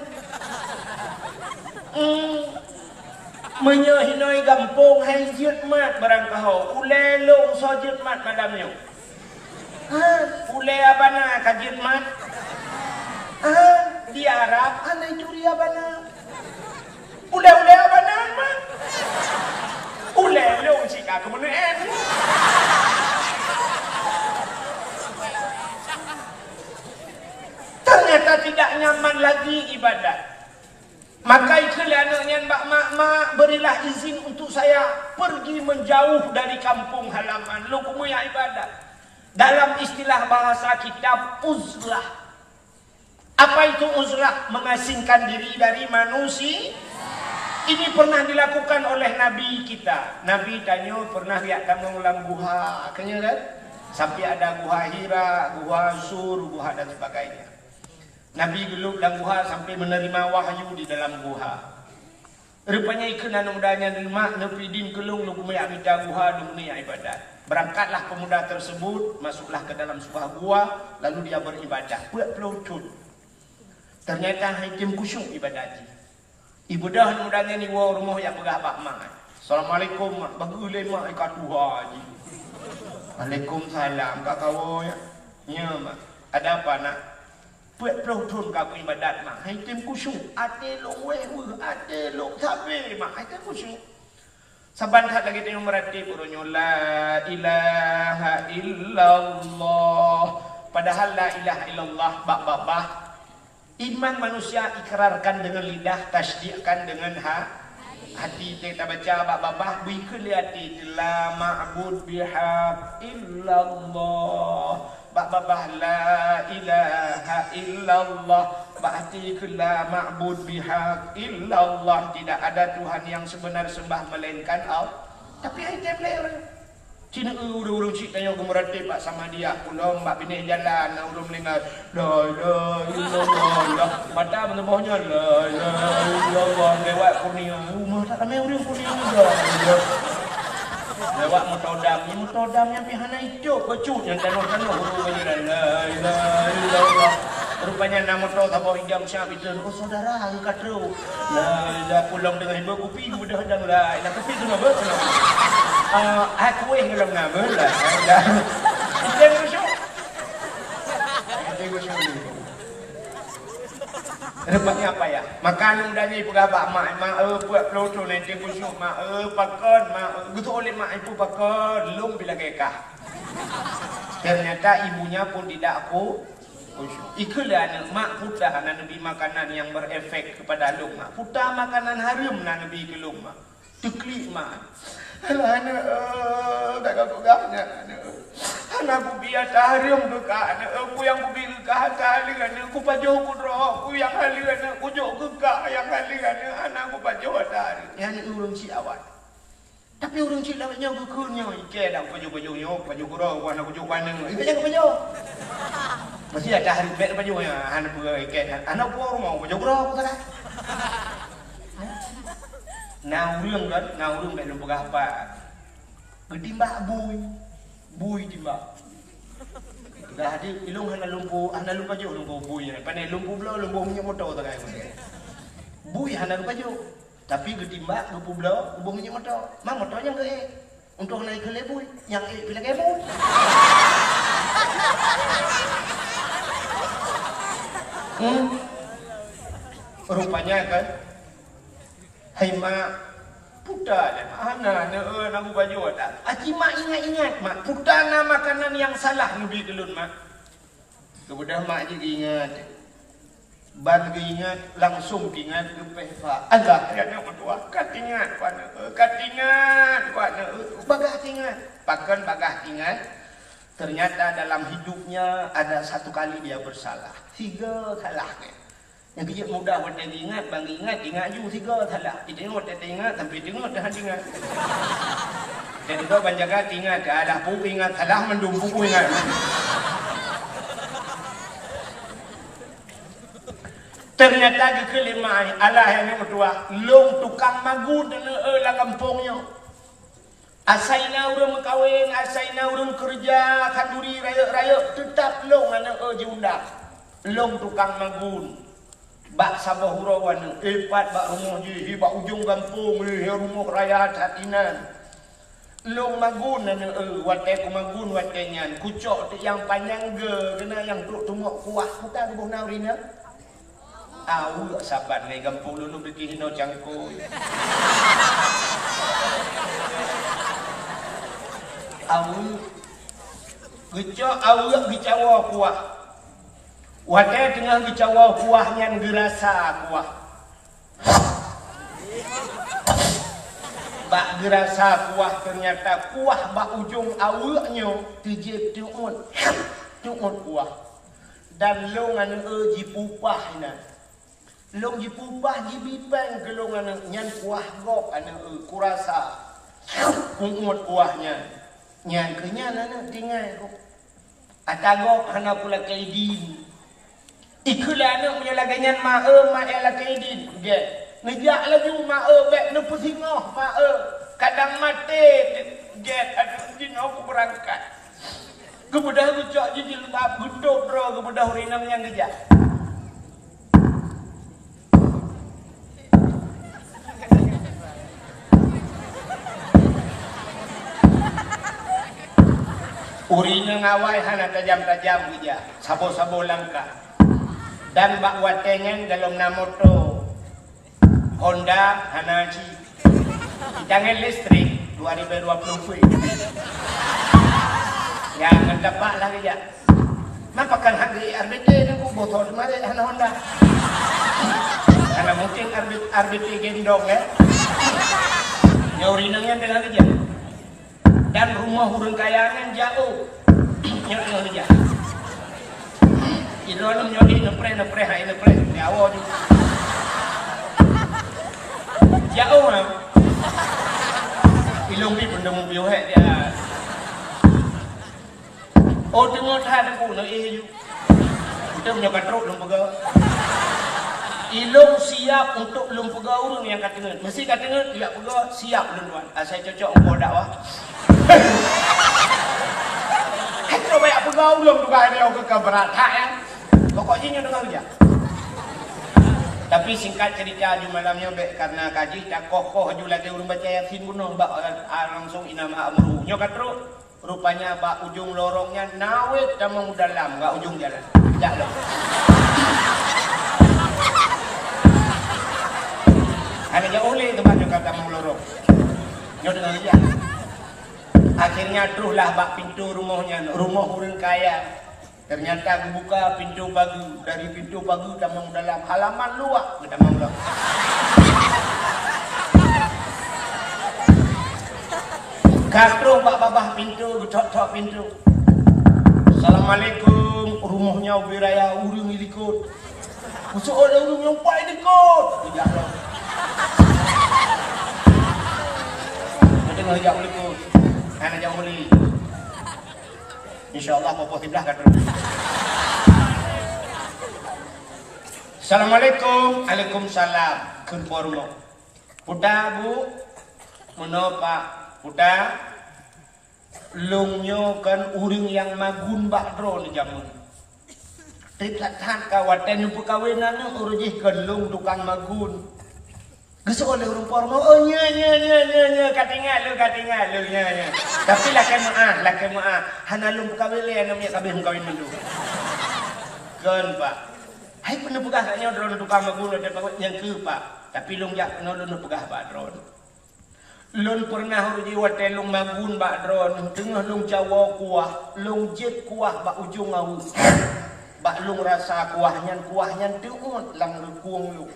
menyehinoi gampung hai jutmat barang kau ulai long so jutmat madamnya ulai abana ka jutmat di Arab anai curi abana ulai abana man ulai long sika kemudian ternyata tidak nyaman lagi ibadat. Maka itulah anaknya mak berilah izin untuk saya pergi menjauh dari kampung halaman. Lu kumuya ibadat. Dalam istilah bahasa kita uzlah. Apa itu uzlah? Mengasingkan diri dari manusia. Ini pernah dilakukan oleh Nabi kita. Nabi tanya pernah lihat kamu ulang guha, akhirnya kan? Sampai ada guha Hira, guha Sur, guha dan sebagainya. Nabi geluk dalam guha sampai menerima wahyu di dalam guha. Rupanya ikan dan mudanya lemak nepi din kelung lu kumaya minta guha dunia ibadat. Berangkatlah pemuda tersebut masuklah ke dalam sebuah gua lalu dia beribadah. Buat pelutut. Ternyata hakim kusyuk ibadat. Ibu dah mudanya ni rumah yang begah bak mak. Assalamualaikum mak bagulai mak ikat duha haji. Waalaikumsalam kak kawo ya. Ya mak. Ada apa nak? Buat pelutun kamu ibadat mak. Hai tim kusyuk. Ate long wewe. Ate long sabi mak. Hai tim kusyuk. Saban tak lagi tengok merati purunya. La ilaha illallah. Padahal la ilaha illallah. Bak-bak. Iman manusia ikrarkan dengan lidah. Tasdiqkan dengan hati. Kita baca bak-bak. Bikuli hati. La ma'bud bihaq illallah. Bak-babah la ilaha illallah. Berarti la ma'bud bihaq illallah. Tidak ada Tuhan yang sebenar sembah melainkan Allah. Tapi ayat boleh Cina urung cik tanya ke meratib pak sama dia. Pulang mbak bini jalan nak urung melingkar. La ilaha illallah. Mata menembahnya la ilaha illallah. Lewat kurnia. Rumah tak ramai urung kurnia juga. Lewat mutodam yang pihana hijau kecut yang tanah-tanah huruf berjalan la ilaha illallah. Rupanya nama motor tabau hidam siap itu. Oh saudara angkat terus. La ilaha pulang dengan ibu kopi mudah dan la ilaha kopi tu nak berapa? Aku yang nama lah. Itu yang kusyuk. Itu yang kusyuk. Rupanya apa ya? Makan mudanya ibu gabak mak buat pelotong nanti kusyuk mak pakon mak gitu oleh mak ibu pakon lung bila kekah. Ternyata ibunya pun tidak kusyuk. Ikulah anak mak putah anak nabi makanan yang berefek kepada lung mak. Putah makanan haram anak nabi ke lung mak. Tuklik mak. Alah anak tak gagak-gagaknya anak. Anak aku biar tahrim ke kak anak aku yang aku biar ke kak anak aku pajuh aku roh aku yang halil anak aku jauh ke kak yang halil anak aku pajuh tahrim yang anak urung si awak tapi urung si lawaknya aku kurnya ikan dah pajuh-pajuhnya pajuh kurang anak aku jauh panang itu jangan pajuh mesti ada tahrim baik pajuhnya anak aku ikan anak aku rumah pajuh kurang aku tak nah urung baik lupa apa gede mbak bui timbak dah ada ilung hana lupa jo lumpu bui ni. Pandai lumpu belau lumpu minyak motor tak kaya. Bui hana lupa jo. Tapi getimbak lumpu belau lumpu minyak motor. Mang motornya ke untuk naik ke lebui yang bila kemo. Rupanya kan hai mak puta dan ana nagu baju ada. Aci mak ingat mak puta makanan yang salah nubi kelun mak. Kemudian mak je ingat. Ban ingat langsung ingat ke pehfa. Allah yang kedua katingat wana katingat wana bagah ingat. Pakan bagah ingat. Ternyata dalam hidupnya ada satu kali dia bersalah. 3 salahnya. Yang kecil mudah buat ingat, bang ingat juga 3 salah. Kita ingat sampai dengar dah ingat. Dan juga banjaga ingat, ada pun ingat salah mendung buku ingat. Ternyata di kelima Allah yang kedua, long tukang magu dan la kampungnya. Asaina urang kawin, asaina urang kerja, kanduri raya tetap long anak jiunda. Long tukang magun. Bak sabah hurawan, epat bak rumah je, bak ujung kampung, rumah raya hatinan. Long magun anak watai ku magun watai nyan, kucok yang panjang ge, kena yang tumuk kuah, kita bubuh naurina. Au sabar ngai kampung lulu beki hino cangkul. Au gecok au gicawa kuah. Wadah tengah gicawa kuahnya gerasa kuah. Bak gerasa kuah ternyata kuah bak ujung awaknya tijib tuun kuah. Dan longan jipupah na. Long jipupah jibipang ke longan nyan kuah gop ana kurasa. Kuat kuahnya. Nyan kenyan ana tinggal kok. Atagok hana pula kaidin. Ikulah anak punya laganyan ma ela kaidin. Ge. Ngejak lagi ma bek nu pusingoh ma kadang mati ge kadang jin aku berangkat. Kemudian ucap jadi lembab gutuk bro kemudian urinam yang ngejak. Urina ngawai hana tajam-tajam gija, sabo-sabo langka. Dan bak watengan dalam namoto Honda Hanachi. Jangan listrik 2020. Ya ngedapak lah gija. Nampakan harga RBT ni ku botol mari hana Honda. Karena mungkin RBT gendong ya. Ya urinanya dengan gija. Dan rumah hurung kayangan jauh nyok dia ilolum nyodi nepre hai nepre nyawo di jauh mah ilung bi bendung biu he dia oh tengok ada ku no yu kita punya katrok lum pega ilung siap untuk lum pega urang yang katengen mesti katengen dia pega siap lum tuan saya cocok engkau dakwah. Kalau banyak pegawai belum juga ada ke keberatan ya. Pokoknya nyo dengar aja. Tapi singkat cerita di malamnya karena kaji tak kokoh ju lagi urang baca Yasin bunuh bak langsung inama amru. Nyo katro rupanya bak ujung lorongnya nawet tamang dalam enggak ujung jalan. Jak lo. Ada jauh le tempat nyo kata mau lorong. Nyo dengar aja. Akhirnya teruslah bak pintu rumahnya, rumah orang kaya. Ternyata buka pintu pagu, dari pintu pagu damang dalam halaman luak ke damang luak. Katro bak babah pintu, getok-tok pintu. Assalamualaikum, rumahnya ubiraya urung ilikut. Usuk ada urung yang paling ikut. Tidak loh. Kita ngajak ilikut. Anak jauh beli. InsyaAllah popo tiblah kan. Assalamualaikum. Waalaikumsalam. Kumpormo. Puta bu. Menopa. Puta. Lungnya kan uring yang magun bakro ni jamun. Tiap-tiap kawaten yang perkawinan ni urujih kan lung tukang magun. Gesok oleh urung porno, oh nya, katingal lu nya. Tapi lakai maah, hana lung perkawin le, namanya kabin kawin mendu. Kan pak, hai pernah pegah katanya drone tukang magun ada yang ke pak, tapi lung jak no lung pegah pak drone. Lun pernah uji wate lung magun bak drone, tengah lung Jawa kuah, lung jet kuah bak ujung au. Bak lung rasa kuahnya tiut lang rekuang lu.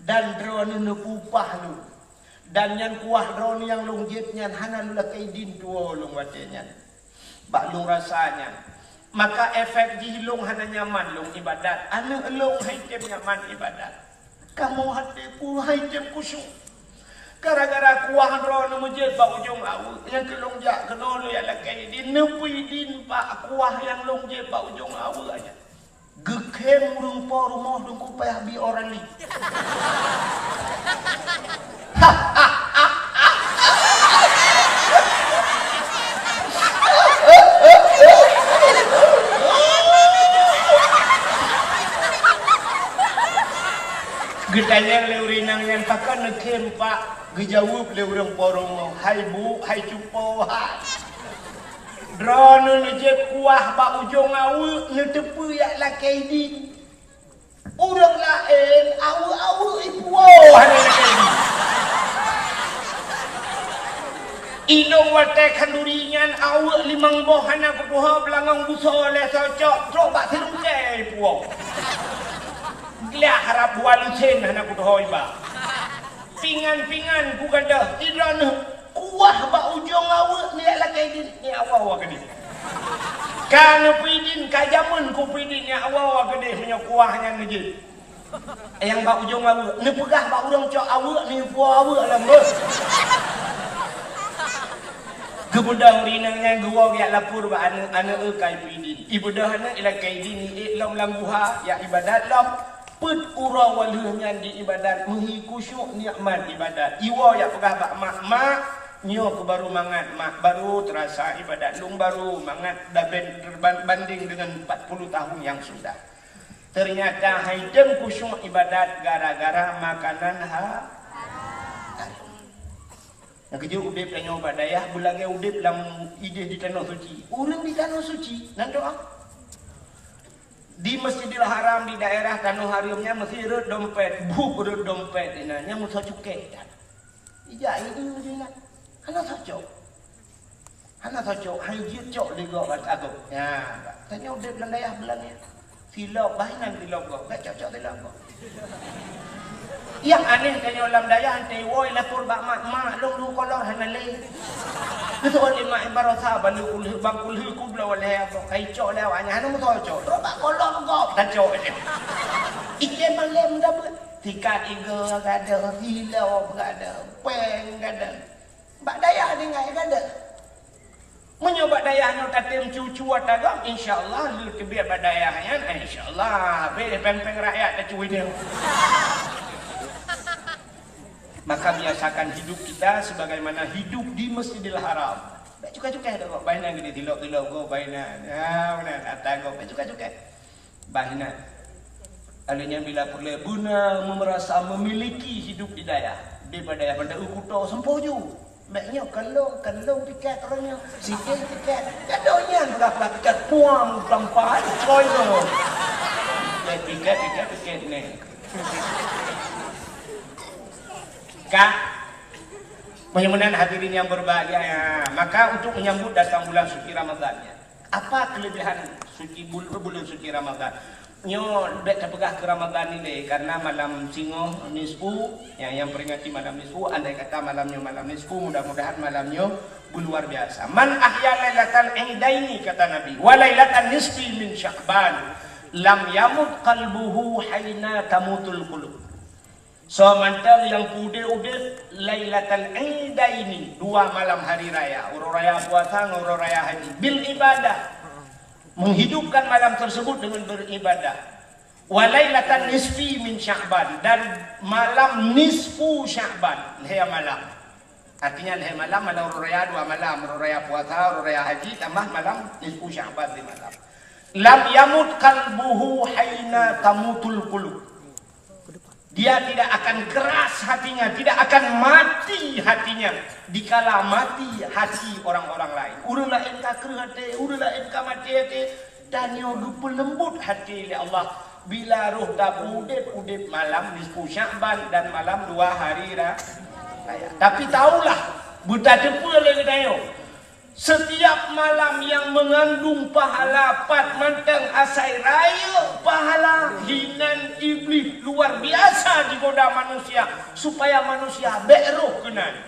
Dan drone nu pupah lu. Dan yang kuah drone yang lung jetnya hana lu lakai din tuo lung watenya. Bak lung rasanya. Maka efek di lung hana nyaman lung ibadat. Anu lung haitem nyaman ibadat. Kamu hatiku haitem kusyuk. Gara-gara kuah drone mujud bak ujung au. Yang kelung jak kena lu yang lakai din. Nepui din pak kuah yang lung jet bak ujung au aja. Gekem urung po rumah dong kupai habi orang ni. Gedanya leurinang yang pakai nekem pak. Gejawab leurang po rumah. Hai bu, hai cupo, hai. Drone je kuah bak ujung au ngetepu yak lakai din. Urang lain au ibu hana lakai din. Ilong wate kandurinyan au limang boh hana kuduha belangang buso le socok coba serungke ibu. Gila harap walusen hana kuduha iba. Pingan ku ganda idran kuah bak ujung awak ni lakai din ni awak ke ni. Kan pidin kajamun ku pidin ni awak ke ni punya kuahnya ni. Yang bak ujung awak ni pegah bak urang cok awak ni puah awak lah bos. Kebudah urinangnya gua ya lapur bak anu kai pidin. Ibadah na lakai din ni lam lambuha ya ibadat lam put ura waluhnya di ibadat muhi kusyuk nikmat ibadat. Iwa ya pegah bak mak nyo ke baru mangat mak baru terasa ibadat lung baru mangat dah berbanding dengan 40 tahun yang sudah. Ternyata haidem kusyuk ibadat gara-gara makanan haram. Yang kejauh udip dan nyoba dayah belagi udip dalam ide di tanah suci. Orang di tanah suci nan doa. Di Masjidil Haram di daerah tanah haramnya mesti rut dompet, buk rut dompet inanya musa cukai. Ija itu dia. Hana cocok, hajir cok di gua bat aku. Ya, tanya udah belang dayah belangnya. Silap bahinan silap gua, gak cocok silap gua. Yang aneh tanya ulam dayah hantai woi lapor bak mak lu kolor hana le. Betul ni mak ibarat sahabat lu bangkul ku bela oleh apa kai cok lewanya hana musa cok. Terus bak kolor gua cocok ni. Ikan malam dah ber. Tikat iga gada, hilau gada, peng gada. Bak dayah ni ngai gada. Menyoba dayah no tatim cucu atagam insyaallah lu kebiar bak dayahnya insyaallah be peng-peng rakyat dah cuy dia. Maka biasakan hidup kita sebagaimana hidup di Masjidil Haram. Bak cukai-cukai dah kok baina gini tilok-tilok go baina. Ya benar kata go cukai-cukai. Baina. Alanya bila perlu guna merasa memiliki hidup di dayah. Di dayah pada ukuto sempoju. Baiknya kalau tiket orangnya sikit tiket kadonya berapa tiket puang sampai coy lo. Tiket ni. Kak, mudah-mudahan hadirin yang berbahagia. Maka untuk menyambut datang bulan suci Ramadannya, apa kelebihan bulan suci Ramadan? Nyo dak terpegah ke Ramadan ini karena malam singo nisfu yang peringati malam nisfu, andai kata malamnya malam nisfu, mudah-mudahan malamnya luar biasa. Man ahya lailatal idaini kata Nabi, wa lailatan nisfi min Sya'ban lam yamut qalbuhu haina tamutul qulub. So mantar yang pude lailatal idaini, dua malam hari raya, uro raya puasa, uro raya haji, bil ibadah. Menghidupkan malam tersebut dengan beribadah. Walailatan nisfi min Sya'ban, dan malam nisfu Sya'ban, leh malam. Artinya leh malam ada raya 2 malam, raya puasa, raya haji tambah malam nisfu Sya'ban 5 malam. Lam yamut qalbuhu haina tamutul qulub. Dia tidak akan keras hatinya, tidak akan mati hatinya dikala mati hati orang-orang lain. Urang lain ka keur hati, urang lain ka mati hati, dan hidup lembut hati oleh Allah. Bila roh dah udip malam nisfu Sya'ban dan malam 2 hari raya. Tapi tahulah, buta depa lagi tayo. Setiap malam yang mengandung pahala 4 mantang asai raya, pahala hinan iblis luar biasa digoda manusia supaya manusia beroh kena.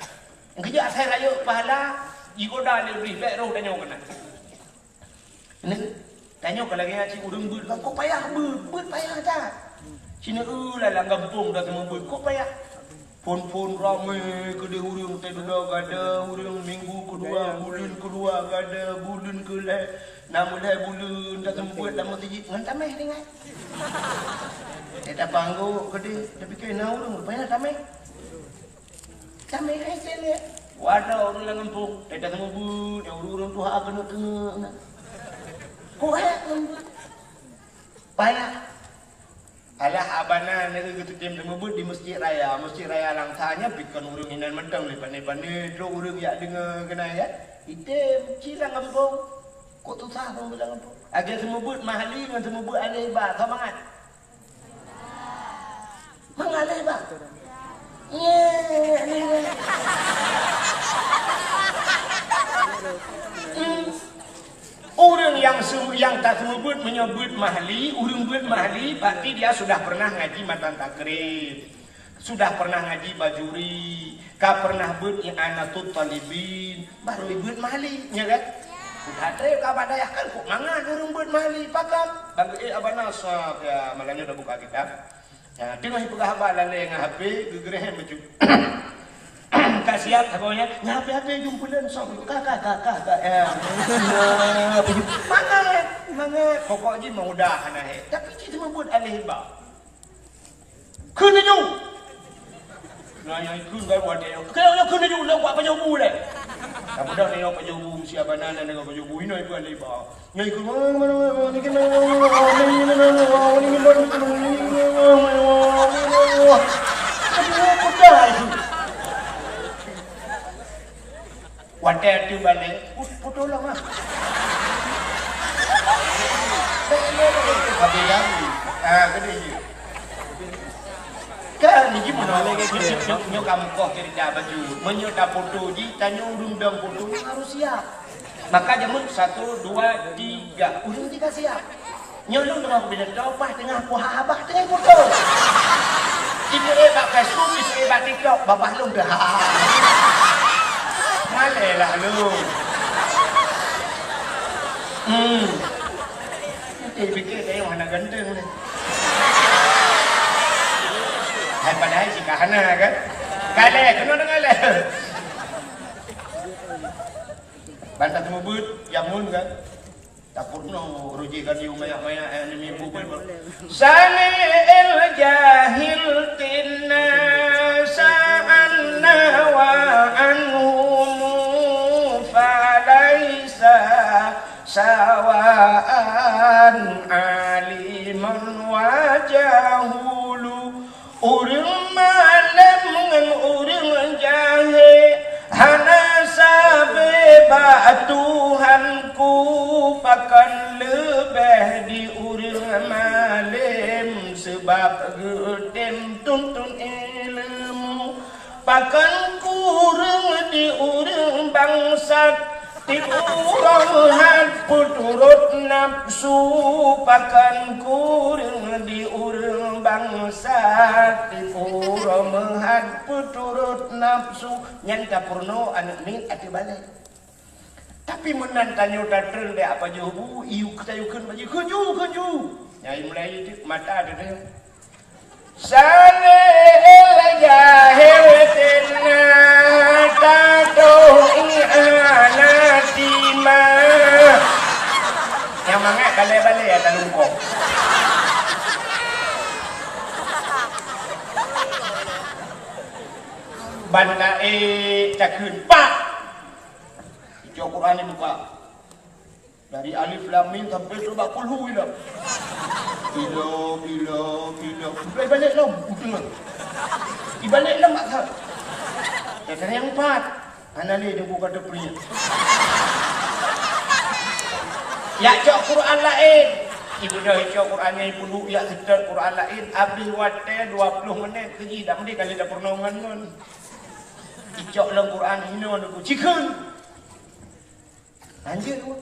Kerja asai raya pahala digoda iblis beroh tanya kena. Ini tanya kalau lagi ngaji urang beut kau payah beut payah dah. Cina lah kampung dah semua beut kau payah. Pon ramai kedai urang teh dah gada urang minggu kedua bulan kedua gada bulan ke namun bulan dah sembuat dah mesti ngan tamai dengan tak panggo kedai tapi kena urang banyak tamai ai sele wadah urang lang kampung dah sembuat yang urang tu hak kena ko payah. Alah abana nega gitu tim temebut di masjid raya langsanya bikin urang hinan mentang le pandai dro urang ya dengar kena ya item cilang kampung kok tu sah bang bilang kampung agak temebut mahali dengan temebut alai ba semangat mengalai ba Orang yang tak semebut menyebut mahli, orang buat mahli, berarti dia sudah pernah ngaji matan takrib, sudah pernah ngaji bajuri, ka pernah buat i'anatul talibin, baru buat mahli, ya kan? Sudah trip ka badayah kan kok mangan orang buat mahli, pakam. Bagi abana sah ya malamnya udah buka kitab. Ya, tengah pegah habalan dengan HP, gegerehan baju. Kasihan pokoknya ngapi-api jumpulan sok kakak mangat pokoknya mudah anahe tapi kita membuat alih ba kena ju nanya kun ga buat dia kena ju nak buat penyobu deh kamu dah nengok penyobu siapa nana nengok penyobu ini itu alih ba ngai kun mana ni kena wadah tu balik, putus lah mah. Habis lagi, gede je. Kan ni gimana? Nyok kamu kau cerita baju, menyota foto ji, tanya urung dong foto harus siap. Maka jamun 1, 2, 3, urung 3 siap. Nyolong dengan bila dompah tengah puah abah tengah foto. Ini ebak Facebook, ini ebak TikTok, babah lu dah. Malah lu. Nanti fikir dia yang mana ganteng ni. Hai padahal si kahana kan. Kale, kena dengar le. Bantah semua but, jamun kan. Takut no ruji kan you mayak-mayak yang ni mimpu pun. Sami'il jahil tinna sa'anna wa anhum falaysa sawa'an aliman wa jahulu. Urang malam dengan urang jahil hana sabe ba Tuhanku pakan lebih di urang malam sebab gedem tuntun ilmu pakan kurang di urang bangsat tiurang had puturut nafsu pakan kurang di urang bangsat tiurang menghad puturut nafsu nyan kapurno anak ni ati balik. Tapi menantanya datang dia apa jauh iu ketayukan baju keju nyai mulai mata ada dia saleh jahil tinna tato i'anatima yang mangat balik-balik ya talungkok banda cakun pak. Ijau Quran ni buka. Dari alif lam mim sampai coba kulhu ila. Bila. Balik lah, udah. Ibalik lah mak kau. Dan yang empat, anali dia buka depri. Ya cak Quran lain. Ibu dah cak Quran yang ibu ya kita Quran lain. Habis waktu 20 minit kerja dah mesti kali dah pernaungan kan. Icak dalam Quran ini orang tu chicken. Anjir tu.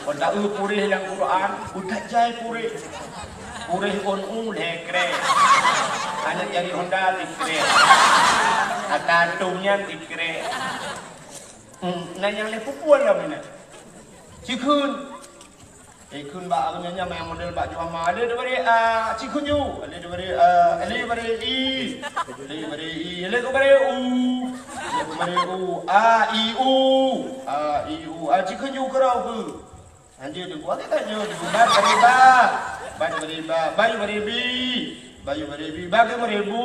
Kau tak purih dalam Quran, udah jai purih. Purih on lekre. Anak jadi Honda dikre. Atatumnya dikre. Nanya le pupuan lah mana. Cikun. Cikun ba nanya yang model ba juama ada daripada cikun ju. Ada daripada i. Ada daripada u. Cikun ju kerau ke. Anjir tu kuat tak nyo bayu beribi bagi meribu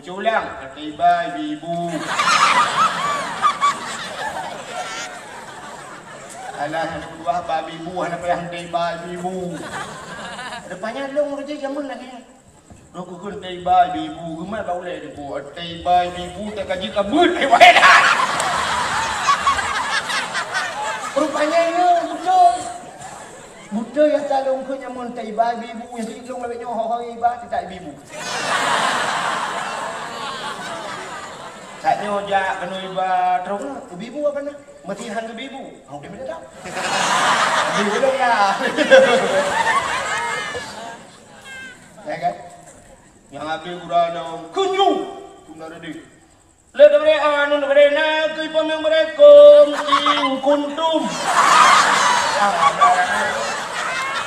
culang tiba ibu alah nak buah babi ibu nak payah tiba ibu depannya long kerja jamun lagi roku kun tiba ibu gemar bau le debu tiba ibu tak kaji kabut ai wae dah rupanya ini Buta yang talung ke nyamun tak iba ibu yang sedikit long lebih nyoh orang iba tak ibu. Tak nyoh jak kena iba terus ibu apa nak? Matihan ke ibu. Hang dia tak. Ibu dah ya. Ya kan? Yang habis kurang kunyu. Tunggu dia. Le daripada na kui pemeng mereka cing kuntum.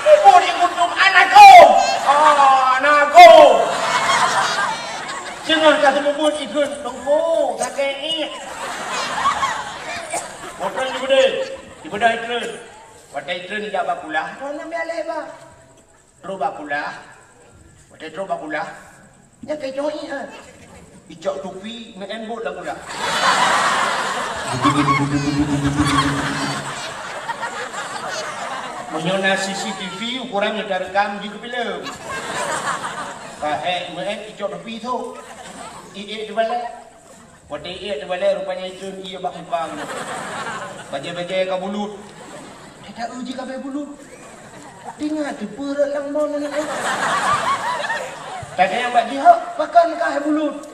Ibu ni kuntum anakku. Anakku. Jangan kata sebut ikut tunggu kakek. Motor ibu dah ikut. Wadah ikut tidak bakulah. Tuan ambil alih bah. Terus bakulah. Wadah terus bakulah. Ya kayak join ah. Icak tupi mengembut lah pula. Menyona CCTV ukuran yang rekam juga film. Icak tupi tu. Di balik. Waktu di balik rupanya itu ia bak mumpang. Bajai-bajai ke bulut. Dia tak uji kabel bulut. Tinggal tu perut langmon ni. Tak ada yang bak jihak pakai kah bulut.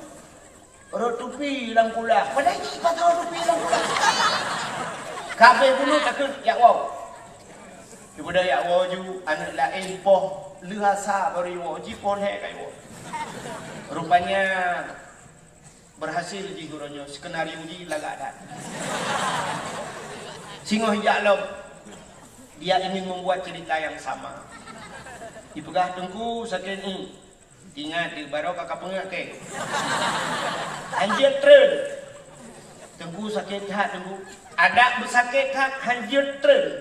Rot tupi lang kulah. Pada ini patah tupi lang kulah. Kabel bulut takut yak wow. Ibu dah yak wow ju anak lain poh lihasa beri wow jipon hek kai wow. Rupanya berhasil ji gurunya skenario ji lagak dah. Singoh hijak lom. Dia ingin membuat cerita yang sama. Dipegah tengku sakit ni. Ingat di baru kakak pengak ke. Hanjir tren. Tengku sakit hat tengku. Ada bersakit hat hanjir tren.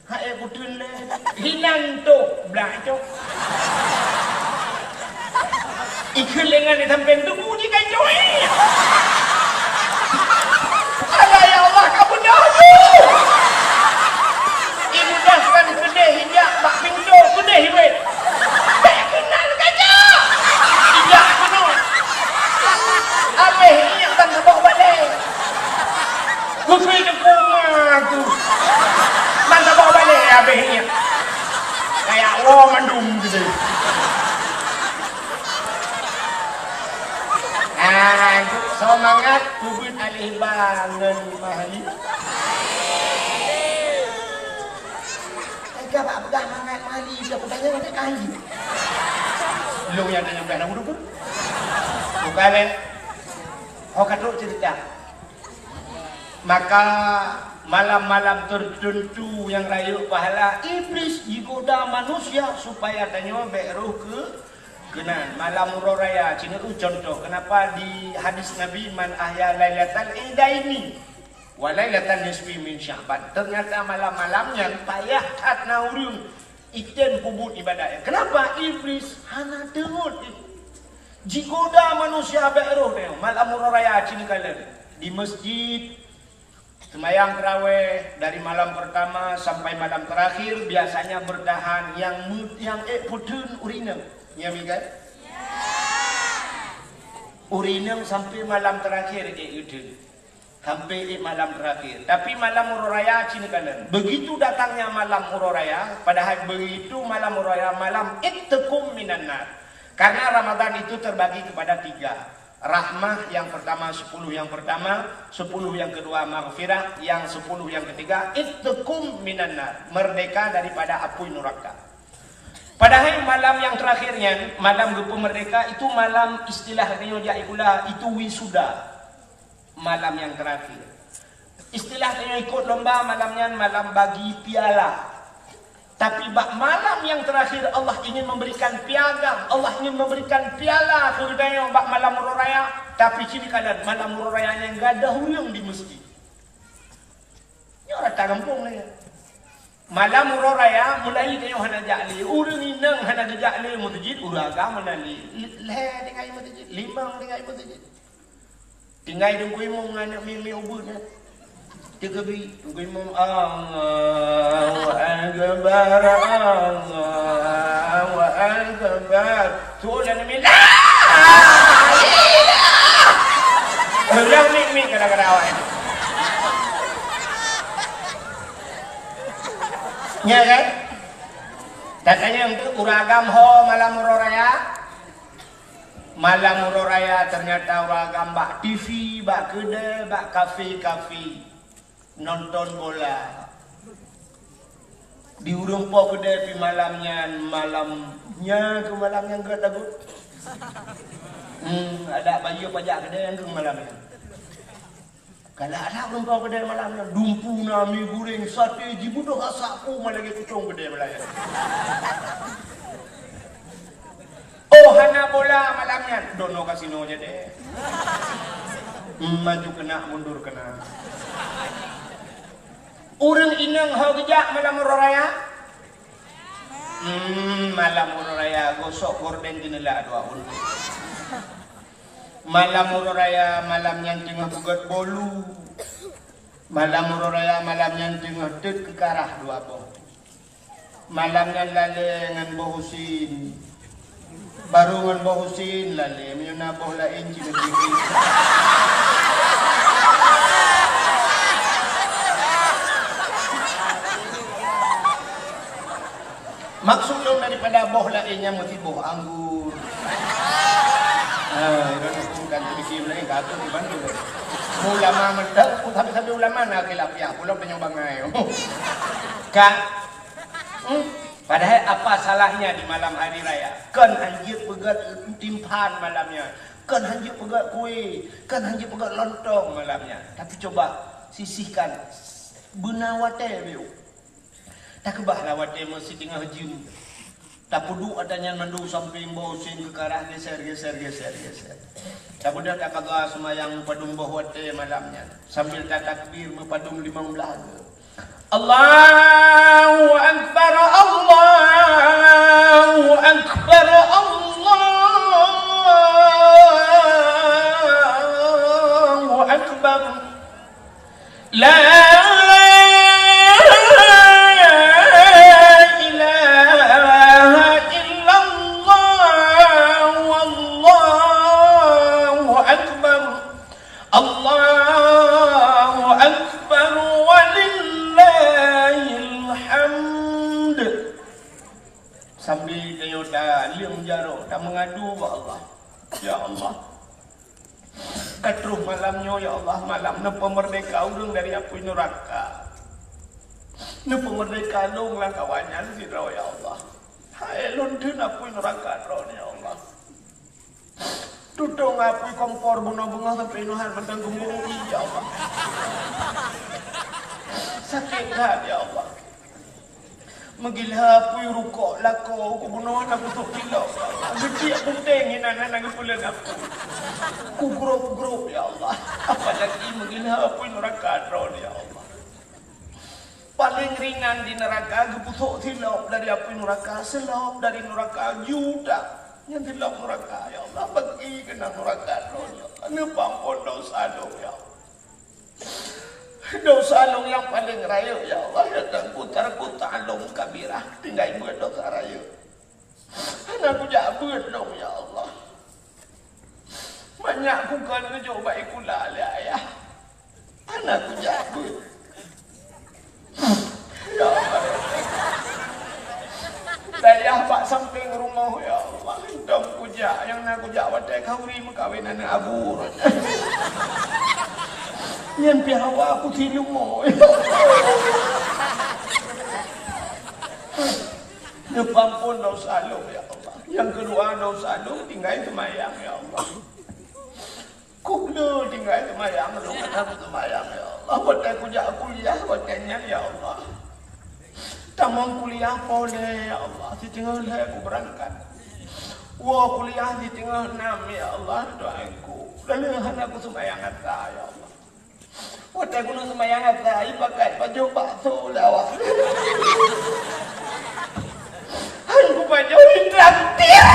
Hai putun le. Hilang tu belak tu. Ikut lengan di samping tengku jika joy. Allah ya Allah kamu dah tu. Ibu dah kan kedai hijab bak pintu kedai hiwet. Tak kenal kaca. Tidak penuh. Apa ini yang tak bawa balik? Kucing kumah tu. Mana bawa balik apa ini? Kayak orang mandum gitu. Semangat kubut alih bangun mahali. Enggak pak pegang hangat mahali. Siapa tanya nanti kaji. Lu yang tanya bukan aku dulu. Bukan eh. Oh katruk cerita. Maka malam-malam tertentu yang raya pahala iblis digoda manusia supaya tanya beruh ke kenan malam raya cina tu contoh kenapa di hadis Nabi man ahya lailatal idaini wa lailatal nisfi min Sya'ban ternyata malam-malam yang payah kat naurung ikan kubut ibadah kenapa iblis hana dengut Jigoda manusia beruh ni malam raya cini kalian di masjid semayang tarawih dari malam pertama sampai malam terakhir biasanya bertahan yang putun urineng ya mikan urineng sampai malam terakhir utun sampai malam terakhir. Tapi malam raya cini kalian begitu datangnya malam raya padahal begitu malam raya malam ittekum minan nar. Karena Ramadan itu terbagi kepada 3. Rahmah yang pertama 10 yang pertama, 10 yang kedua maghfirah, yang 10 yang ketiga ittekum minan nar, merdeka daripada api neraka. Padahal malam yang terakhirnya, malam gepu merdeka itu malam istilah dia ikulah itu wisuda. Malam yang terakhir. Istilah dia ikut lomba malamnya malam bagi piala. Tapi malam yang terakhir Allah ingin memberikan piagam, Allah ingin memberikan piala kepada bak malam raya. Tapi sini kalian malam rayanya enggak ada hurung di masjid. Ini orang tak kampung ni. Malam raya mulai dia hana jali, urang inang hana jali masjid uraga manali. Leh dengan masjid, limang dengan masjid. Tinggal dengku imam anak mimi ubudnya. Tiga bi dengku imam Allahu akbar Allahu akbar. Sudah ni la ulang mimi kadang-kadang awak. Ya kan? Katanya untuk uragam ho malam raya. Malam raya ternyata uragam bak TV, bak kedai, bak kafe-kafe nonton bola. Di urung po kedai pi malamnya ke malamnya enggak takut. Ada baju pajak kedai yang ke malamnya. Kalau ada urung po kedai malamnya dumpu nami goreng sate jibu dah sapu malagi kucing kedai malamnya. Oh hana bola malamnya dono kasino aja deh. Maju kena mundur kena. Urang inang hau gejak malam raya. Malam raya gosok gorden dinela dua ulu. Malam raya malam yang tengah bugat bolu. Malam raya malam yang tengah tek ke karah dua boh. Malam yang lale ngan bohusin. Baru ngan bohusin lale menyuna boh lain cina gigi. Maksud dong daripada boh lainnya mesti boh anggur. Itu bukan sedikit lain kata di Bandung. Ulama mendak, tapi ulama nak kelapia, pulau penyombangai. Kak, padahal apa salahnya di malam hari raya? Kan anjir pegat timpan malamnya, kan anjir pegat kue, kan anjir pegat lontong malamnya. Tapi coba sisihkan benawate biu. Tak kebah lawate mesti tengah jum. Tak pudu adanya mandu sampai bosin ke arah geser. Tak pudu tak kagak semayang padung bohwate malamnya. Sambil tak takbir berpadung 15. Allahu Akbar, Allahu Akbar, Allahu Akbar. La sambil kayu dalim jaruk tak mengadu ke Allah. Ya Allah, katruh malamnya ya Allah, malam napa merdeka urang dari api neraka. Napa merdeka long lang kawannya sidro ya Allah. Hai lonten api neraka ron ya Allah. Tutong api kompor bunga-bunga sampai nuhan mentang gumbung ya Allah. Sakit hati ya Allah. Magilha po'y ruko, lako, kubunuhan ako ito kilo. Gati akong tengin na nagapulan ako. Kugrop, ya Allah. Apalagi magilha po'y narakadron, ya Allah. Paling ringan di neraka, guputo silop dari apoy neraka, silop dari neraka, juta. yang di dalam neraka ya Allah, bagi kena neraka ya Allah, nepampun dosa dong ya Allah. Dosa long yang paling raya ya Allah, ya dan putar long kabirah tinggal buat dosa raya. Anakku jabut long ya Allah. Banyak ku kan coba ikut lalai ayah. Anakku jabut. Ya Allah. Dayah pak samping rumah ya Allah. Dong puja yang nak puja wadai kawri mengkawin anak abu. Yang pihawa aku tilumo. Nepampun dosa lo ya Allah. Yang kedua dosa lo tinggal semayang ya Allah. Kulo tinggal semayang lo kata semayang ya Allah. Wadai kuja kuliah wadainya ya Allah. Tamang kuliah boleh ya Allah. Tinggal aku berangkat. Wah kuliah di tengah 6 ya Allah doaku. Lalu aku semayang kata ya Allah. Wadai kuno semayang kata pakai baju bakso lawak. Aku baju traktir.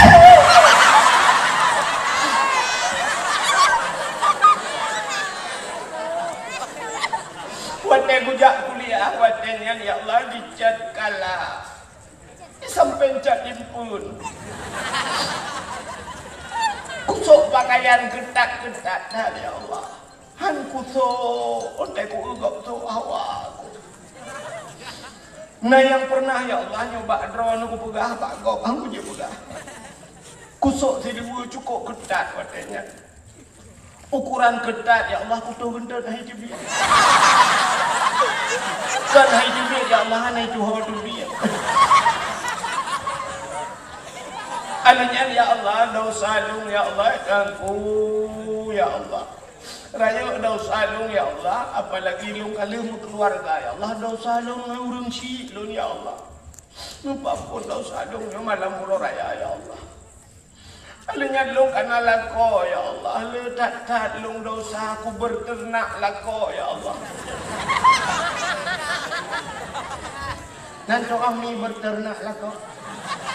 Wadai kujak kuliah wadainya ya Allah dicat kalah. Sampai cat impun. Kusuk pakaian ketat-ketat ya Allah. Han kusuk, otak ku ugap tu awak. Nah yang pernah ya Allah nyoba drone aku pegah tak gop, aku je pegah. Kusuk seribu cukup ketat wadainya. Ukuran ketat ya Allah kutu benda dah hidup dia. Kan hidup dia ya Allah hanai Tuhan dunia. Anaknya ya Allah dosa lung ya Allah aku ya Allah. Raya dosa lung ya Allah, apalagi lung kalimu keluarga ya Allah, dosa lung urung si lung ya Allah. Numpapun dosa lung malam mula raya ya Allah. Alanya lung kana lako ya Allah, ledat lung dosa aku berternak lako ya Allah. Dan kami berternak lako.